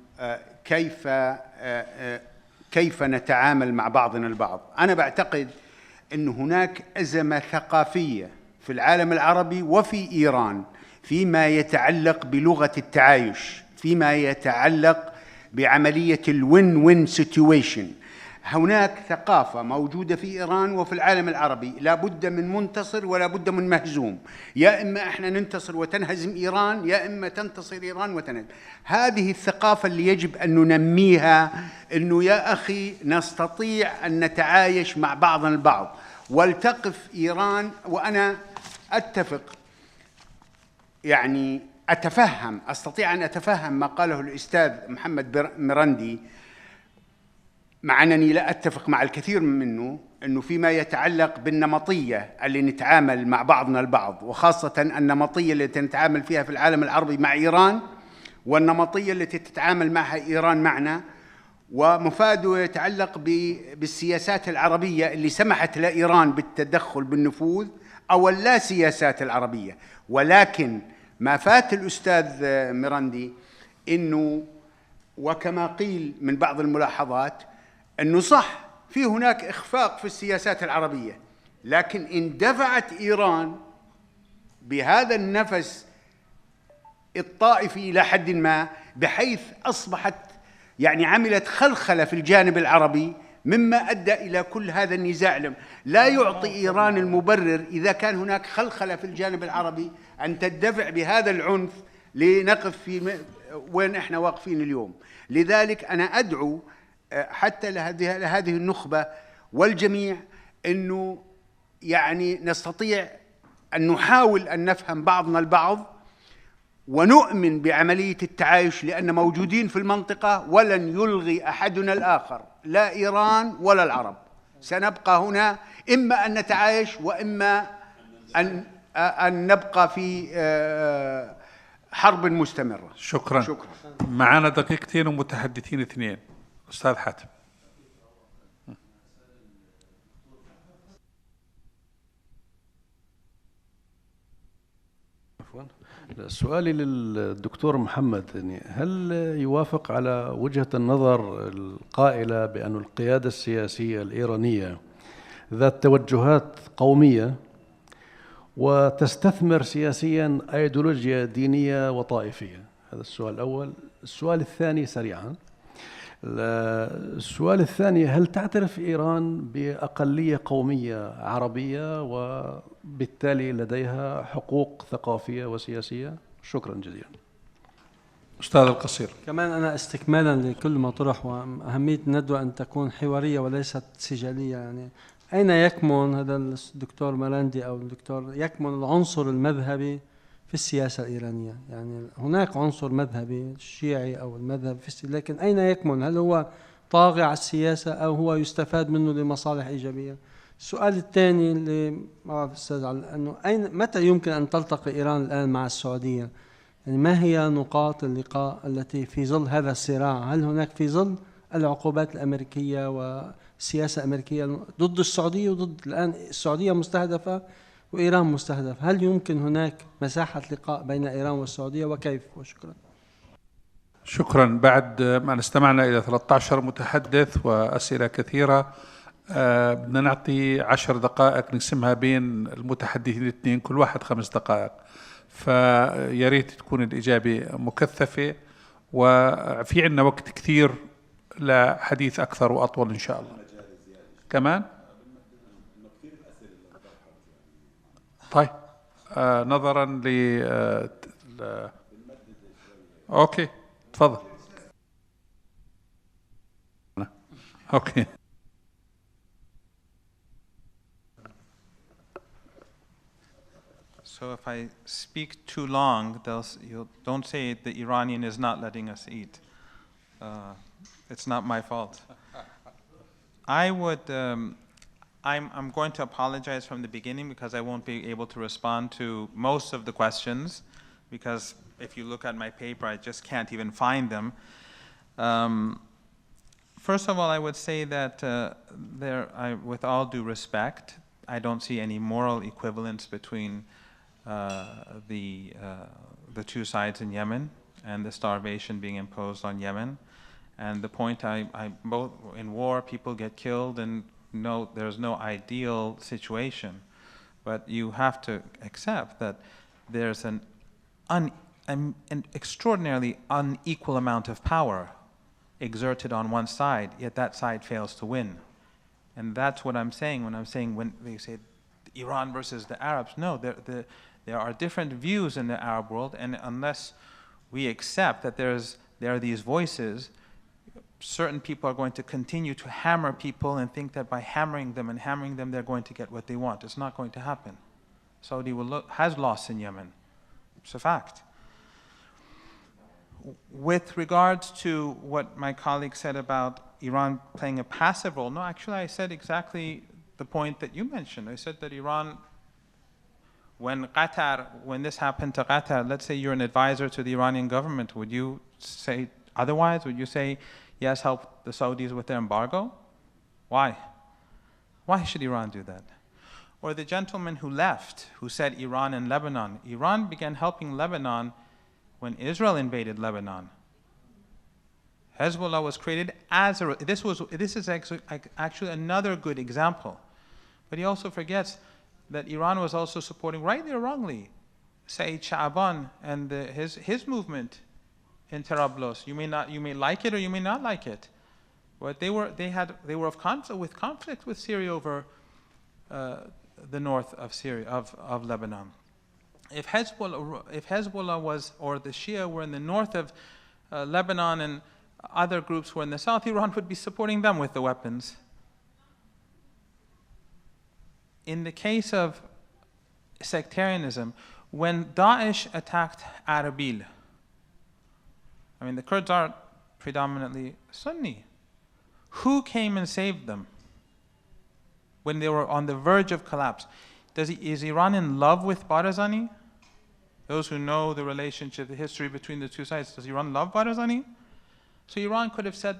Speaker 14: كيف نتعامل مع بعضنا البعض. أنا بعتقد أن هناك أزمة ثقافية في العالم العربي وفي إيران فيما يتعلق بلغة التعايش، فيما يتعلق بعملية الوين وين سيتويشن. هناك ثقافة موجودة في إيران وفي العالم العربي، لا بد من منتصر ولا بد من مهزوم. يا إما إحنا ننتصر وتنهزم إيران، يا إما تنتصر إيران وتنهزم. هذه الثقافة اللي يجب أن ننميها، إنه يا أخي نستطيع أن نتعايش مع بعضنا البعض. ولتقف إيران، وأنا أتفق، يعني أستطيع أن أتفهم ما قاله الأستاذ محمد مراندي، مع أنني لا أتفق مع الكثير منه، أنه فيما يتعلق بالنمطية اللي نتعامل مع بعضنا البعض، وخاصة النمطية التي نتعامل فيها في العالم العربي مع إيران، والنمطية التي تتعامل معها إيران معنا، ومفاده يتعلق بالسياسات العربية اللي سمحت لإيران بالتدخل بالنفوذ، أو اللا سياسات العربية. ولكن ما فات الأستاذ مراندي إنه، وكما قيل من بعض الملاحظات، أنه صح في هناك إخفاق في السياسات العربية، لكن اندفعت إيران بهذا النفس الطائفي إلى حد ما، بحيث أصبحت يعني عملت خلخلة في الجانب العربي، مما أدى إلى كل هذا النزاع. لا يعطي إيران المبرر إذا كان هناك خلخلة في الجانب العربي أن تدفع بهذا العنف لنقف في وين إحنا واقفين اليوم. لذلك أنا أدعو حتى لهذه النخبة والجميع أنه يعني نستطيع أن نحاول أن نفهم بعضنا البعض ونؤمن بعملية التعايش، لأن موجودين في المنطقة ولن يلغي أحدنا الآخر، لا إيران ولا العرب. سنبقى هنا، إما أن نتعايش وإما أن نبقى في حرب مستمرة.
Speaker 1: شكرا. معنا دقيقتين ومتحدثين اثنين. أستاذ حاتم.
Speaker 15: سؤالي للدكتور محمد، يعني هل يوافق على وجهة النظر القائلة بأن القيادة السياسية الإيرانية ذات توجهات قومية وتستثمر سياسيا أيديولوجيا دينية وطائفية؟ هذا السؤال الأول. السؤال الثاني سريعا، السؤال الثاني، هل تعترف إيران بأقلية قومية عربية وبالتالي لديها حقوق ثقافية وسياسية؟ شكرا جزيلا.
Speaker 1: أستاذ القصير.
Speaker 16: كمان أنا استكمالا لكل ما طرح، وأهمية الندوة أن تكون حوارية وليست سجالية، يعني أين يكمن هذا الدكتور مراندي أو الدكتور، يكمن العنصر المذهبي في السياسة الإيرانية؟ يعني هناك عنصر مذهبي شيعي أو المذهب لكن أين يكمن؟ هل هو طاغي على السياسة أو هو يستفاد منه لمصالح إيجابية؟ السؤال الثاني اللي ما بعرف أستاذ أنه متى يمكن أن تلتقي إيران الآن مع السعودية؟ يعني ما هي نقاط اللقاء التي في ظل هذا الصراع؟ هل هناك في ظل العقوبات الأمريكية والسياسة الأمريكية ضد السعودية، وضد الآن السعودية مستهدفة وإيران مستهدف. هل يمكن هناك مساحة لقاء بين إيران والسعودية وكيف؟ وشكرا.
Speaker 1: شكرا. بعد ما استمعنا إلى 13 متحدث وأسئلة كثيرة، بدنا نعطي 10 دقائق نقسمها بين المتحدثين الاثنين، كل واحد 5 دقائق، فياريت تكون الإجابة مكثفة، وفي عندنا وقت كثير لحديث أكثر وأطول إن شاء الله. كمان طيب، نظرا أوكي تفضل. أوكي.
Speaker 2: So if I speak too long, you don't say the Iranian is not letting us eat. It's not my fault. I'm going to apologize from the beginning because I won't be able to respond to most of the questions, because if you look at my paper, I just can't even find them. First of all, I would say that with all due respect, I don't see any moral equivalence between the two sides in Yemen and the starvation being imposed on Yemen. And the point both in war, people get killed, and there's no ideal situation. But you have to accept that there's an extraordinarily unequal amount of power exerted on one side, yet that side fails to win. And that's what I'm saying when they say Iran versus the Arabs. No, there are different views in the Arab world, and unless we accept that there are these voices, certain people are going to continue to hammer people and think that by hammering them they're going to get what they want. It's not going to happen. Saudi has lost in Yemen. It's a fact. With regards to what my colleague said about Iran playing a passive role, no, actually I said exactly the point that you mentioned. I said that Iran, when this happened to Qatar, let's say you're an advisor to the Iranian government, would you say otherwise? Would you say, yes, help the Saudis with their embargo? Why? Why should Iran do that? Or the gentleman who left, who said Iran and Lebanon. Iran began helping Lebanon when Israel invaded Lebanon. Hezbollah was created as this is actually another good example. But he also forgets that Iran was also supporting, rightly or wrongly, Saeed Sha'ban and his movement in Tarablos. You may like it or you may not like it, but they were with conflict with Syria over the north of Syria of Lebanon. If Hezbollah was, or the Shia were in the north of Lebanon and other groups were in the south, Iran would be supporting them with the weapons. In the case of sectarianism, when Daesh attacked Arabil, I mean, the Kurds are predominantly Sunni. Who came and saved them when they were on the verge of collapse? Is Iran in love with Barzani? Those who know the relationship, the history between the two sides, does Iran love Barzani? So Iran could have said,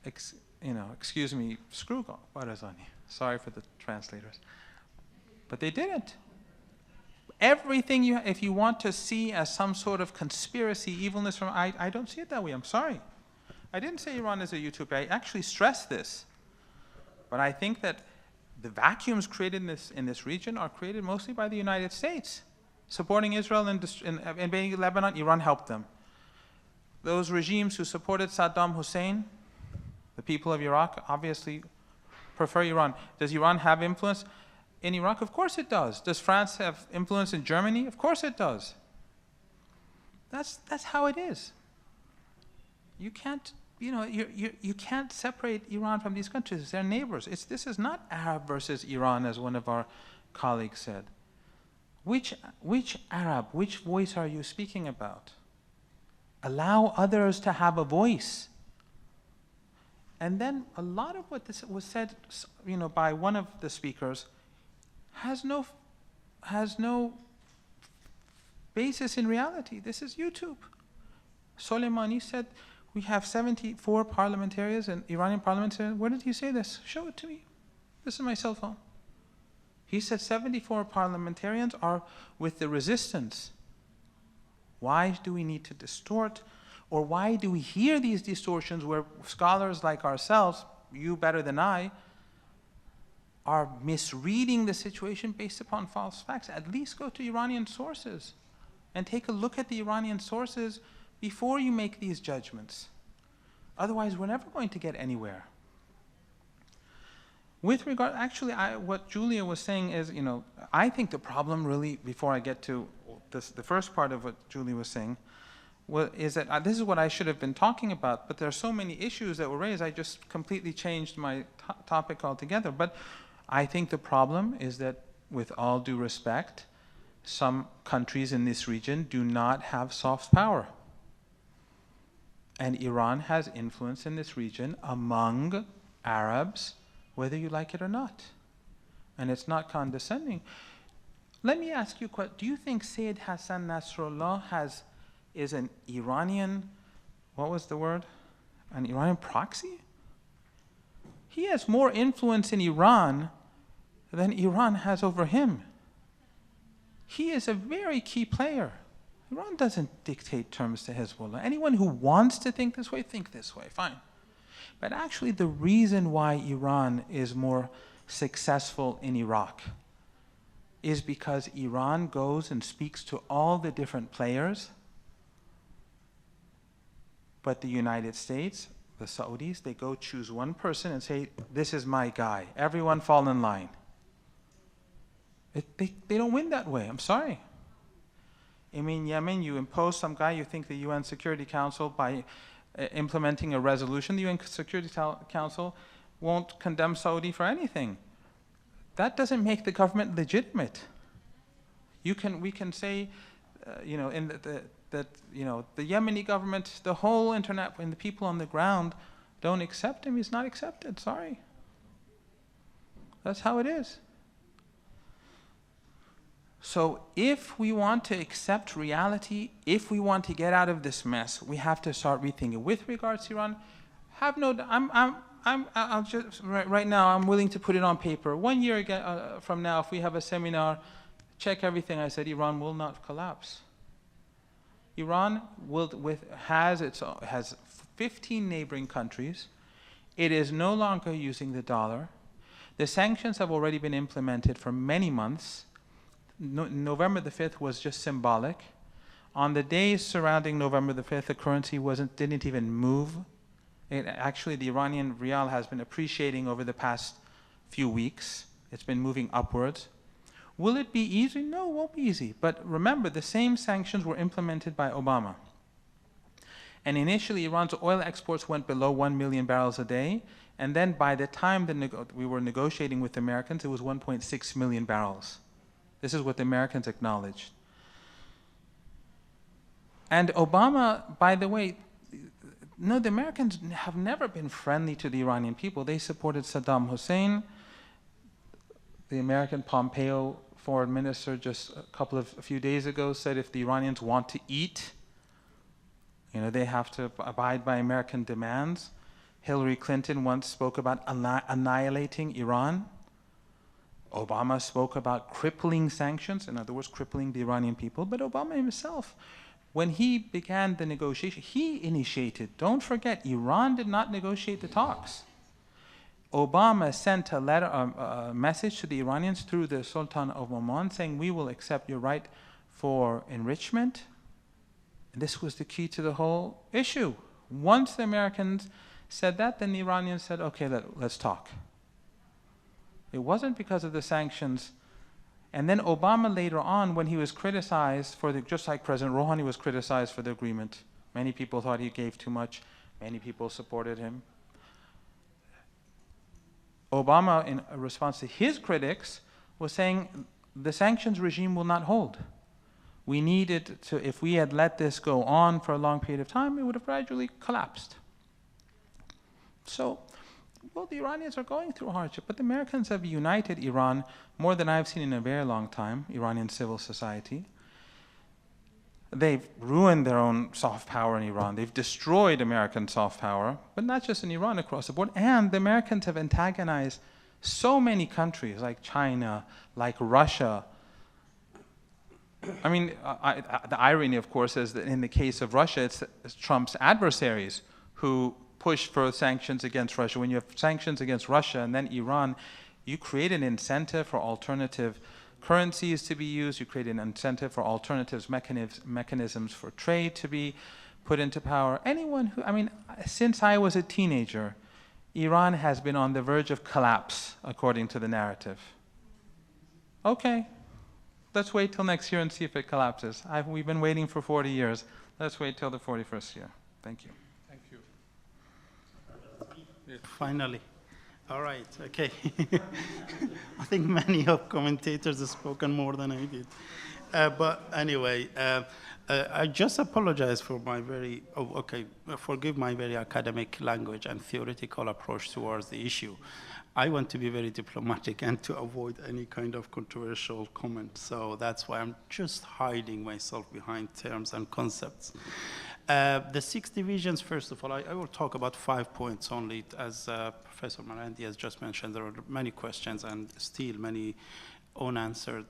Speaker 2: excuse me, screw Barzani. Sorry for the translators. But they didn't. Everything if you want to see as some sort of conspiracy, evilness from, I don't see it that way, I'm sorry. I didn't say Iran is a utopia, I actually stressed this. But I think that the vacuums created in this region are created mostly by the United States. Supporting Israel and invading Lebanon, Iran helped them. Those regimes who supported Saddam Hussein, the people of Iraq, obviously prefer Iran. Does Iran have influence in Iraq? Of course it does. Does France have influence in Germany? Of course it does. That's how it is. You can't, you can't separate Iran from these countries. They're neighbors. This is not Arab versus Iran, as one of our colleagues said. Which Arab, which voice are you speaking about? Allow others to have a voice. And then a lot of what this was said, by one of the speakers, has no basis in reality. This is YouTube. Soleimani said, We have 74 parliamentarians and Iranian parliamentarians. Where did he say this? Show it to me. This is my cell phone. He said 74 parliamentarians are with the resistance. Why do we need to distort? Or why do we hear these distortions where scholars like ourselves, you better than I, are misreading the situation based upon false facts? At least go to Iranian sources and take a look at the Iranian sources before you make these judgments. Otherwise, we're never going to get anywhere. With regard, actually, what Julia was saying is, I think the problem really, before I get to this, the first part of what Julia was saying, is that this is what I should have been talking about, but there are so many issues that were raised, I just completely changed my topic altogether. But I think the problem is that, with all due respect, some countries in this region do not have soft power. And Iran has influence in this region among Arabs, whether you like it or not. And it's not condescending. Let me ask you, do you think Sayyid Hassan Nasrallah is an Iranian, what was the word? An Iranian proxy? He has more influence in Iran than Iran has over him. He is a very key player. Iran doesn't dictate terms to Hezbollah. Anyone who wants to think this way, fine. But actually the reason why Iran is more successful in Iraq is because Iran goes and speaks to all the different players, but the United States, the Saudis, they go choose one person and say, this is my guy. Everyone fall in line. They don't win that way, I'm sorry. I mean, Yemen, you impose some guy, you think the UN Security Council, by implementing a resolution, the UN Security Council won't condemn Saudi for anything. That doesn't make the government legitimate. We can say, that the Yemeni government, the whole internet, and the people on the ground don't accept him. He's not accepted. Sorry. That's how it is. So if we want to accept reality, if we want to get out of this mess, we have to start rethinking. With regards to Iran, I'll just right now I'm willing to put it on paper. 1 year from now, if we have a seminar, check everything I said. Iran will not collapse. Iran has 15 neighboring countries. It is no longer using the dollar. The sanctions have already been implemented for many months. November the 5th was just symbolic. On the days surrounding November the 5th, the currency didn't even move. Actually, the Iranian rial has been appreciating over the past few weeks. It's been moving upwards. Will it be easy? No, it won't be easy. But remember, the same sanctions were implemented by Obama. And initially, Iran's oil exports went below 1 million barrels a day. And then by the time we were negotiating with the Americans, it was 1.6 million barrels. This is what the Americans acknowledged. And Obama, by the way, no, the Americans have never been friendly to the Iranian people. They supported Saddam Hussein. The American Pompeo foreign minister just a few days ago said if the Iranians want to eat, they have to abide by American demands. Hillary Clinton once spoke about annihilating Iran. Obama spoke about crippling sanctions, in other words, crippling the Iranian people. But Obama himself, when he began the negotiation, he initiated. Don't forget, Iran did not negotiate the talks. Obama sent a message to the Iranians through the Sultan of Oman saying, we will accept your right for enrichment. And this was the key to the whole issue. Once the Americans said that, then the Iranians said, okay, let's talk. It wasn't because of the sanctions. And then Obama later on, when he was criticized just like President Rouhani was criticized for the agreement, many people thought he gave too much, many people supported him. Obama, in response to his critics, was saying the sanctions regime will not hold. We needed to, if we had let this go on for a long period of time, it would have gradually collapsed. So, well, the Iranians are going through hardship, but the Americans have united Iran more than I've seen in a very long time, Iranian civil society. They've ruined their own soft power in Iran. They've destroyed American soft power, but not just in Iran, across the board. And the Americans have antagonized so many countries like China, like Russia. I mean, the irony, of course, is that in the case of Russia, it's Trump's adversaries who push for sanctions against Russia. When you have sanctions against Russia and then Iran, you create an incentive for alternative currencies to be used, you create an incentive for alternatives, mechanisms for trade to be put into power. Anyone who, I mean, since I was a teenager, Iran has been on the verge of collapse, according to the narrative. Okay, let's wait till next year and see if it collapses. We've been waiting for 40 years. Let's wait till the 41st year. Thank you.
Speaker 1: Thank you.
Speaker 3: Finally. All right, okay. I think many of commentators have spoken more than I did. But anyway, I just apologize for my forgive my very academic language and theoretical approach towards the issue. I want to be very diplomatic and to avoid any kind of controversial comment. So that's why I'm just hiding myself behind terms and concepts. The 6 divisions, first of all, I will talk about 5 points only. As Professor Marandi has just mentioned, there are many questions and still many unanswered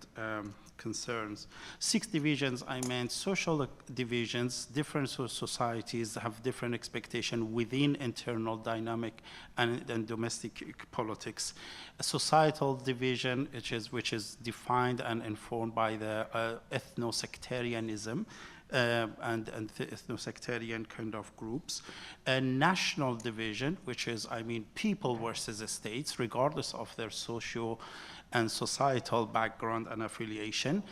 Speaker 3: concerns. 6 divisions, I meant social divisions. Different societies have different expectations within internal dynamic and domestic politics. A societal division, which is defined and informed by the ethno-sectarianism, and the ethno-sectarian kind of groups. A national division, which is, I mean, people versus states, regardless of their socio and societal background and affiliation.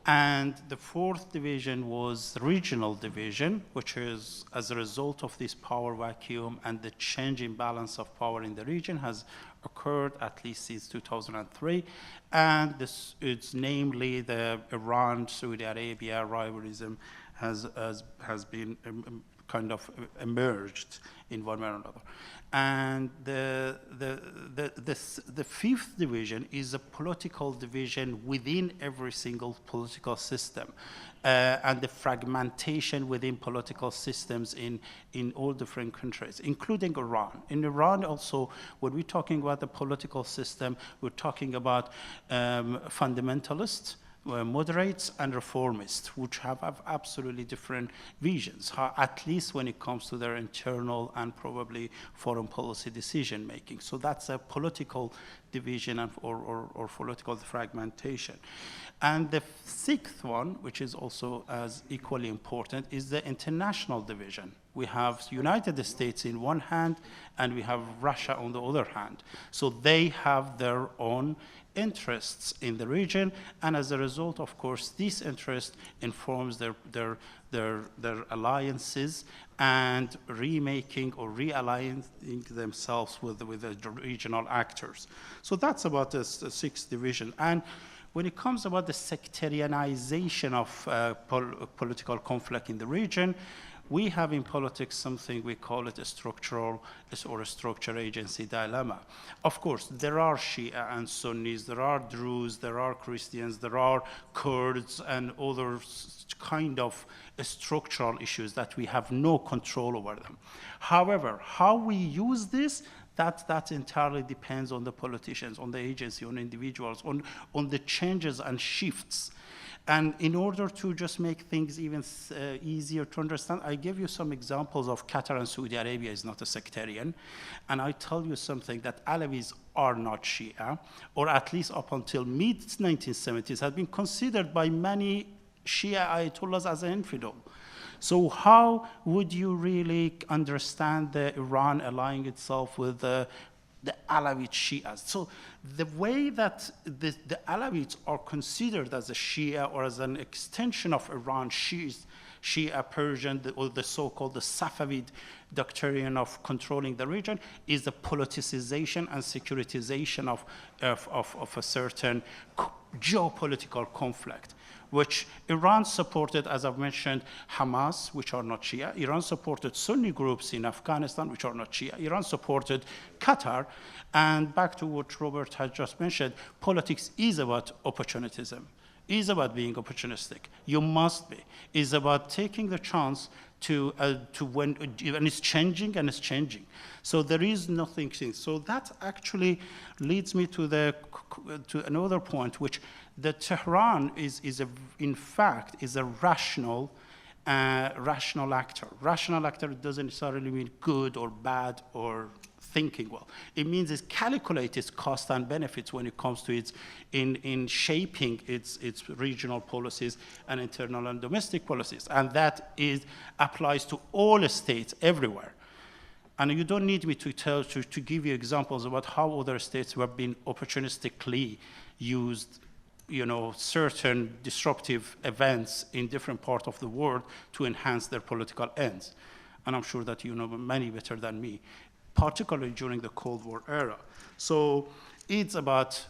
Speaker 3: And the 4th division was regional division, which is as a result of this power vacuum and the change in balance of power in the region has occurred at least since 2003. And it's namely the Iran-Saudi Arabia rivalry has been kind of emerged in one way or another. And the 5th division is a political division within every single political system, and the fragmentation within political systems in all different countries, including Iran. In Iran also, when we're talking about the political system, we're talking about fundamentalists, moderates and reformists, which have absolutely different visions, at least when it comes to their internal and probably foreign policy decision making. So that's a political division or political fragmentation. And the 6th one, which is also as equally important, is the international division. We have United States in one hand, and we have Russia on the other hand. So they have their own interests in the region, and as a result, of course, this interest informs their alliances and remaking or realigning themselves with the regional actors. So that's about the 6th division. And when it comes about the sectarianization of political conflict in the region, we have in politics something we call it a structural or a structure agency dilemma. Of course, there are Shia and Sunnis, there are Druze, there are Christians, there are Kurds and other kind of structural issues that we have no control over them. However, how we use this, that entirely depends on the politicians, on the agency, on individuals, on the changes and shifts. And in order to just make things even easier to understand, I give you some examples of Qatar and Saudi Arabia is not a sectarian. And I tell you something that Alawis are not Shia, or at least up until mid-1970s had been considered by many Shia Ayatollahs as an infidel. So how would you really understand Iran allying itself with the Alawite Shias? So the way that the Alawites are considered as a Shia or as an extension of Iran, Shia Persian, or the so-called the Safavid doctrine of controlling the region, is the politicization and securitization of a certain geopolitical conflict, which Iran supported, as I've mentioned, Hamas, which are not Shia. Iran supported Sunni groups in Afghanistan, which are not Shia. Iran supported Qatar. And back to what Robert had just mentioned, politics is about opportunism. is about being opportunistic. You must be. It's about taking the chance to when, and it's changing and it's changing. So there is nothing. So that actually leads me to another point, which the Tehran in fact is a rational actor. Rational actor doesn't necessarily mean good or bad or thinking well. It means it calculates its cost and benefits when it comes to its in shaping its regional policies and internal and domestic policies, and that applies to all states everywhere. And you don't need me to give you examples about how other states have been opportunistically used, certain disruptive events in different parts of the world to enhance their political ends. And I'm sure that you know many better than me, particularly during the Cold War era. So it's about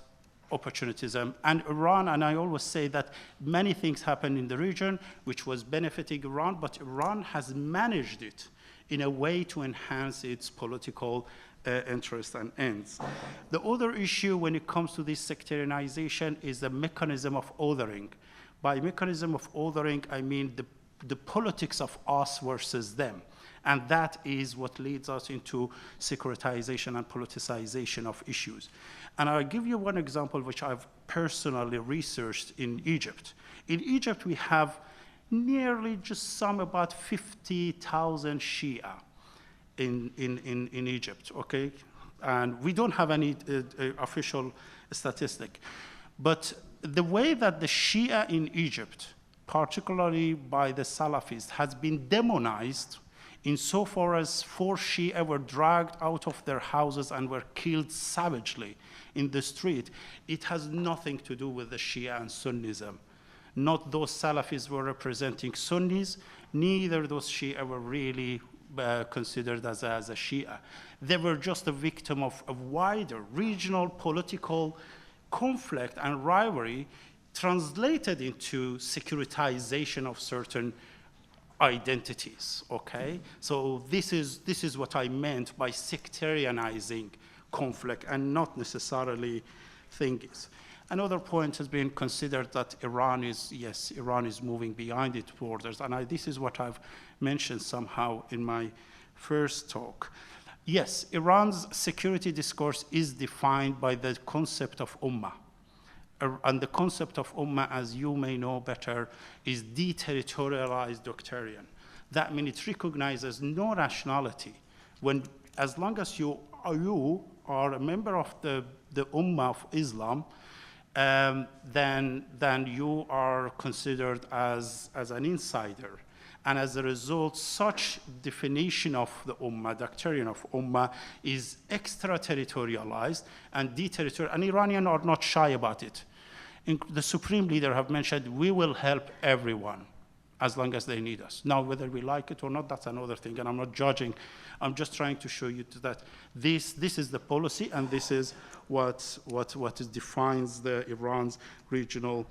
Speaker 3: opportunism. And Iran, and I always say that many things happened in the region which was benefiting Iran, but Iran has managed it in a way to enhance its political interests and ends. The other issue when it comes to this sectarianization is the mechanism of othering. By mechanism of othering, I mean the politics of us versus them. And that is what leads us into securitization and politicization of issues. And I'll give you one example which I've personally researched in Egypt. In Egypt, we have nearly just about 50,000 Shia in Egypt, okay? And we don't have any official statistic. But the way that the Shia in Egypt, particularly by the Salafis, has been demonized insofar as 4 Shia were dragged out of their houses and were killed savagely in the street, it has nothing to do with the Shia and Sunnism. Not those Salafis were representing Sunnis, neither those Shia were really considered as a Shia. They were just a victim of a wider regional political conflict and rivalry translated into securitization of certain identities, okay? So this is what I meant by sectarianizing conflict and not necessarily things. Another point has been considered that Iran is moving behind its borders, and this is what I've mentioned somehow in my first talk. Yes, Iran's security discourse is defined by the concept of ummah. And the concept of ummah, as you may know better, is deterritorialized doctrine. That means it recognizes no nationality. As long as you are a member of the ummah of Islam, then you are considered as an insider. And as a result, such definition of the ummah, doctrine of ummah, is extraterritorialized and deterritorial. And Iranians are not shy about it. The supreme leader have mentioned, we will help everyone as long as they need us. Now, whether we like it or not, that's another thing, and I'm not judging. I'm just trying to show you that this is the policy, and this is what defines Iran's regional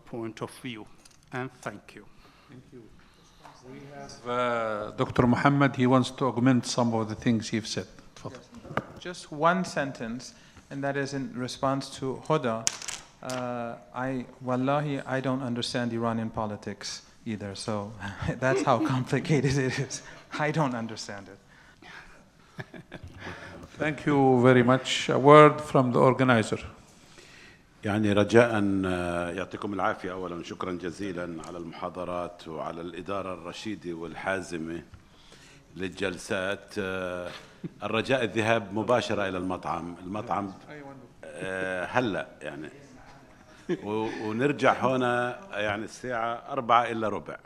Speaker 3: point of view. And thank you.
Speaker 1: Thank you. We have Dr. Muhammad. He wants to augment some of the things you've said.
Speaker 2: Yes. Just one sentence, and that is in response to Huda. Wallahi, I don't understand Iranian politics either, so that's how complicated it is. I don't understand it.
Speaker 1: Thank you very much. A word from the organizer.
Speaker 9: يعني رجاء يعطيكم العافية. أولا شكرا جزيلا على المحاضرات وعلى الإدارة الرشيدة والحازمة للجلسات. الرجاء الذهاب مباشرة إلى المطعم هلأ يعني، ونرجع هنا يعني الساعة 4:45.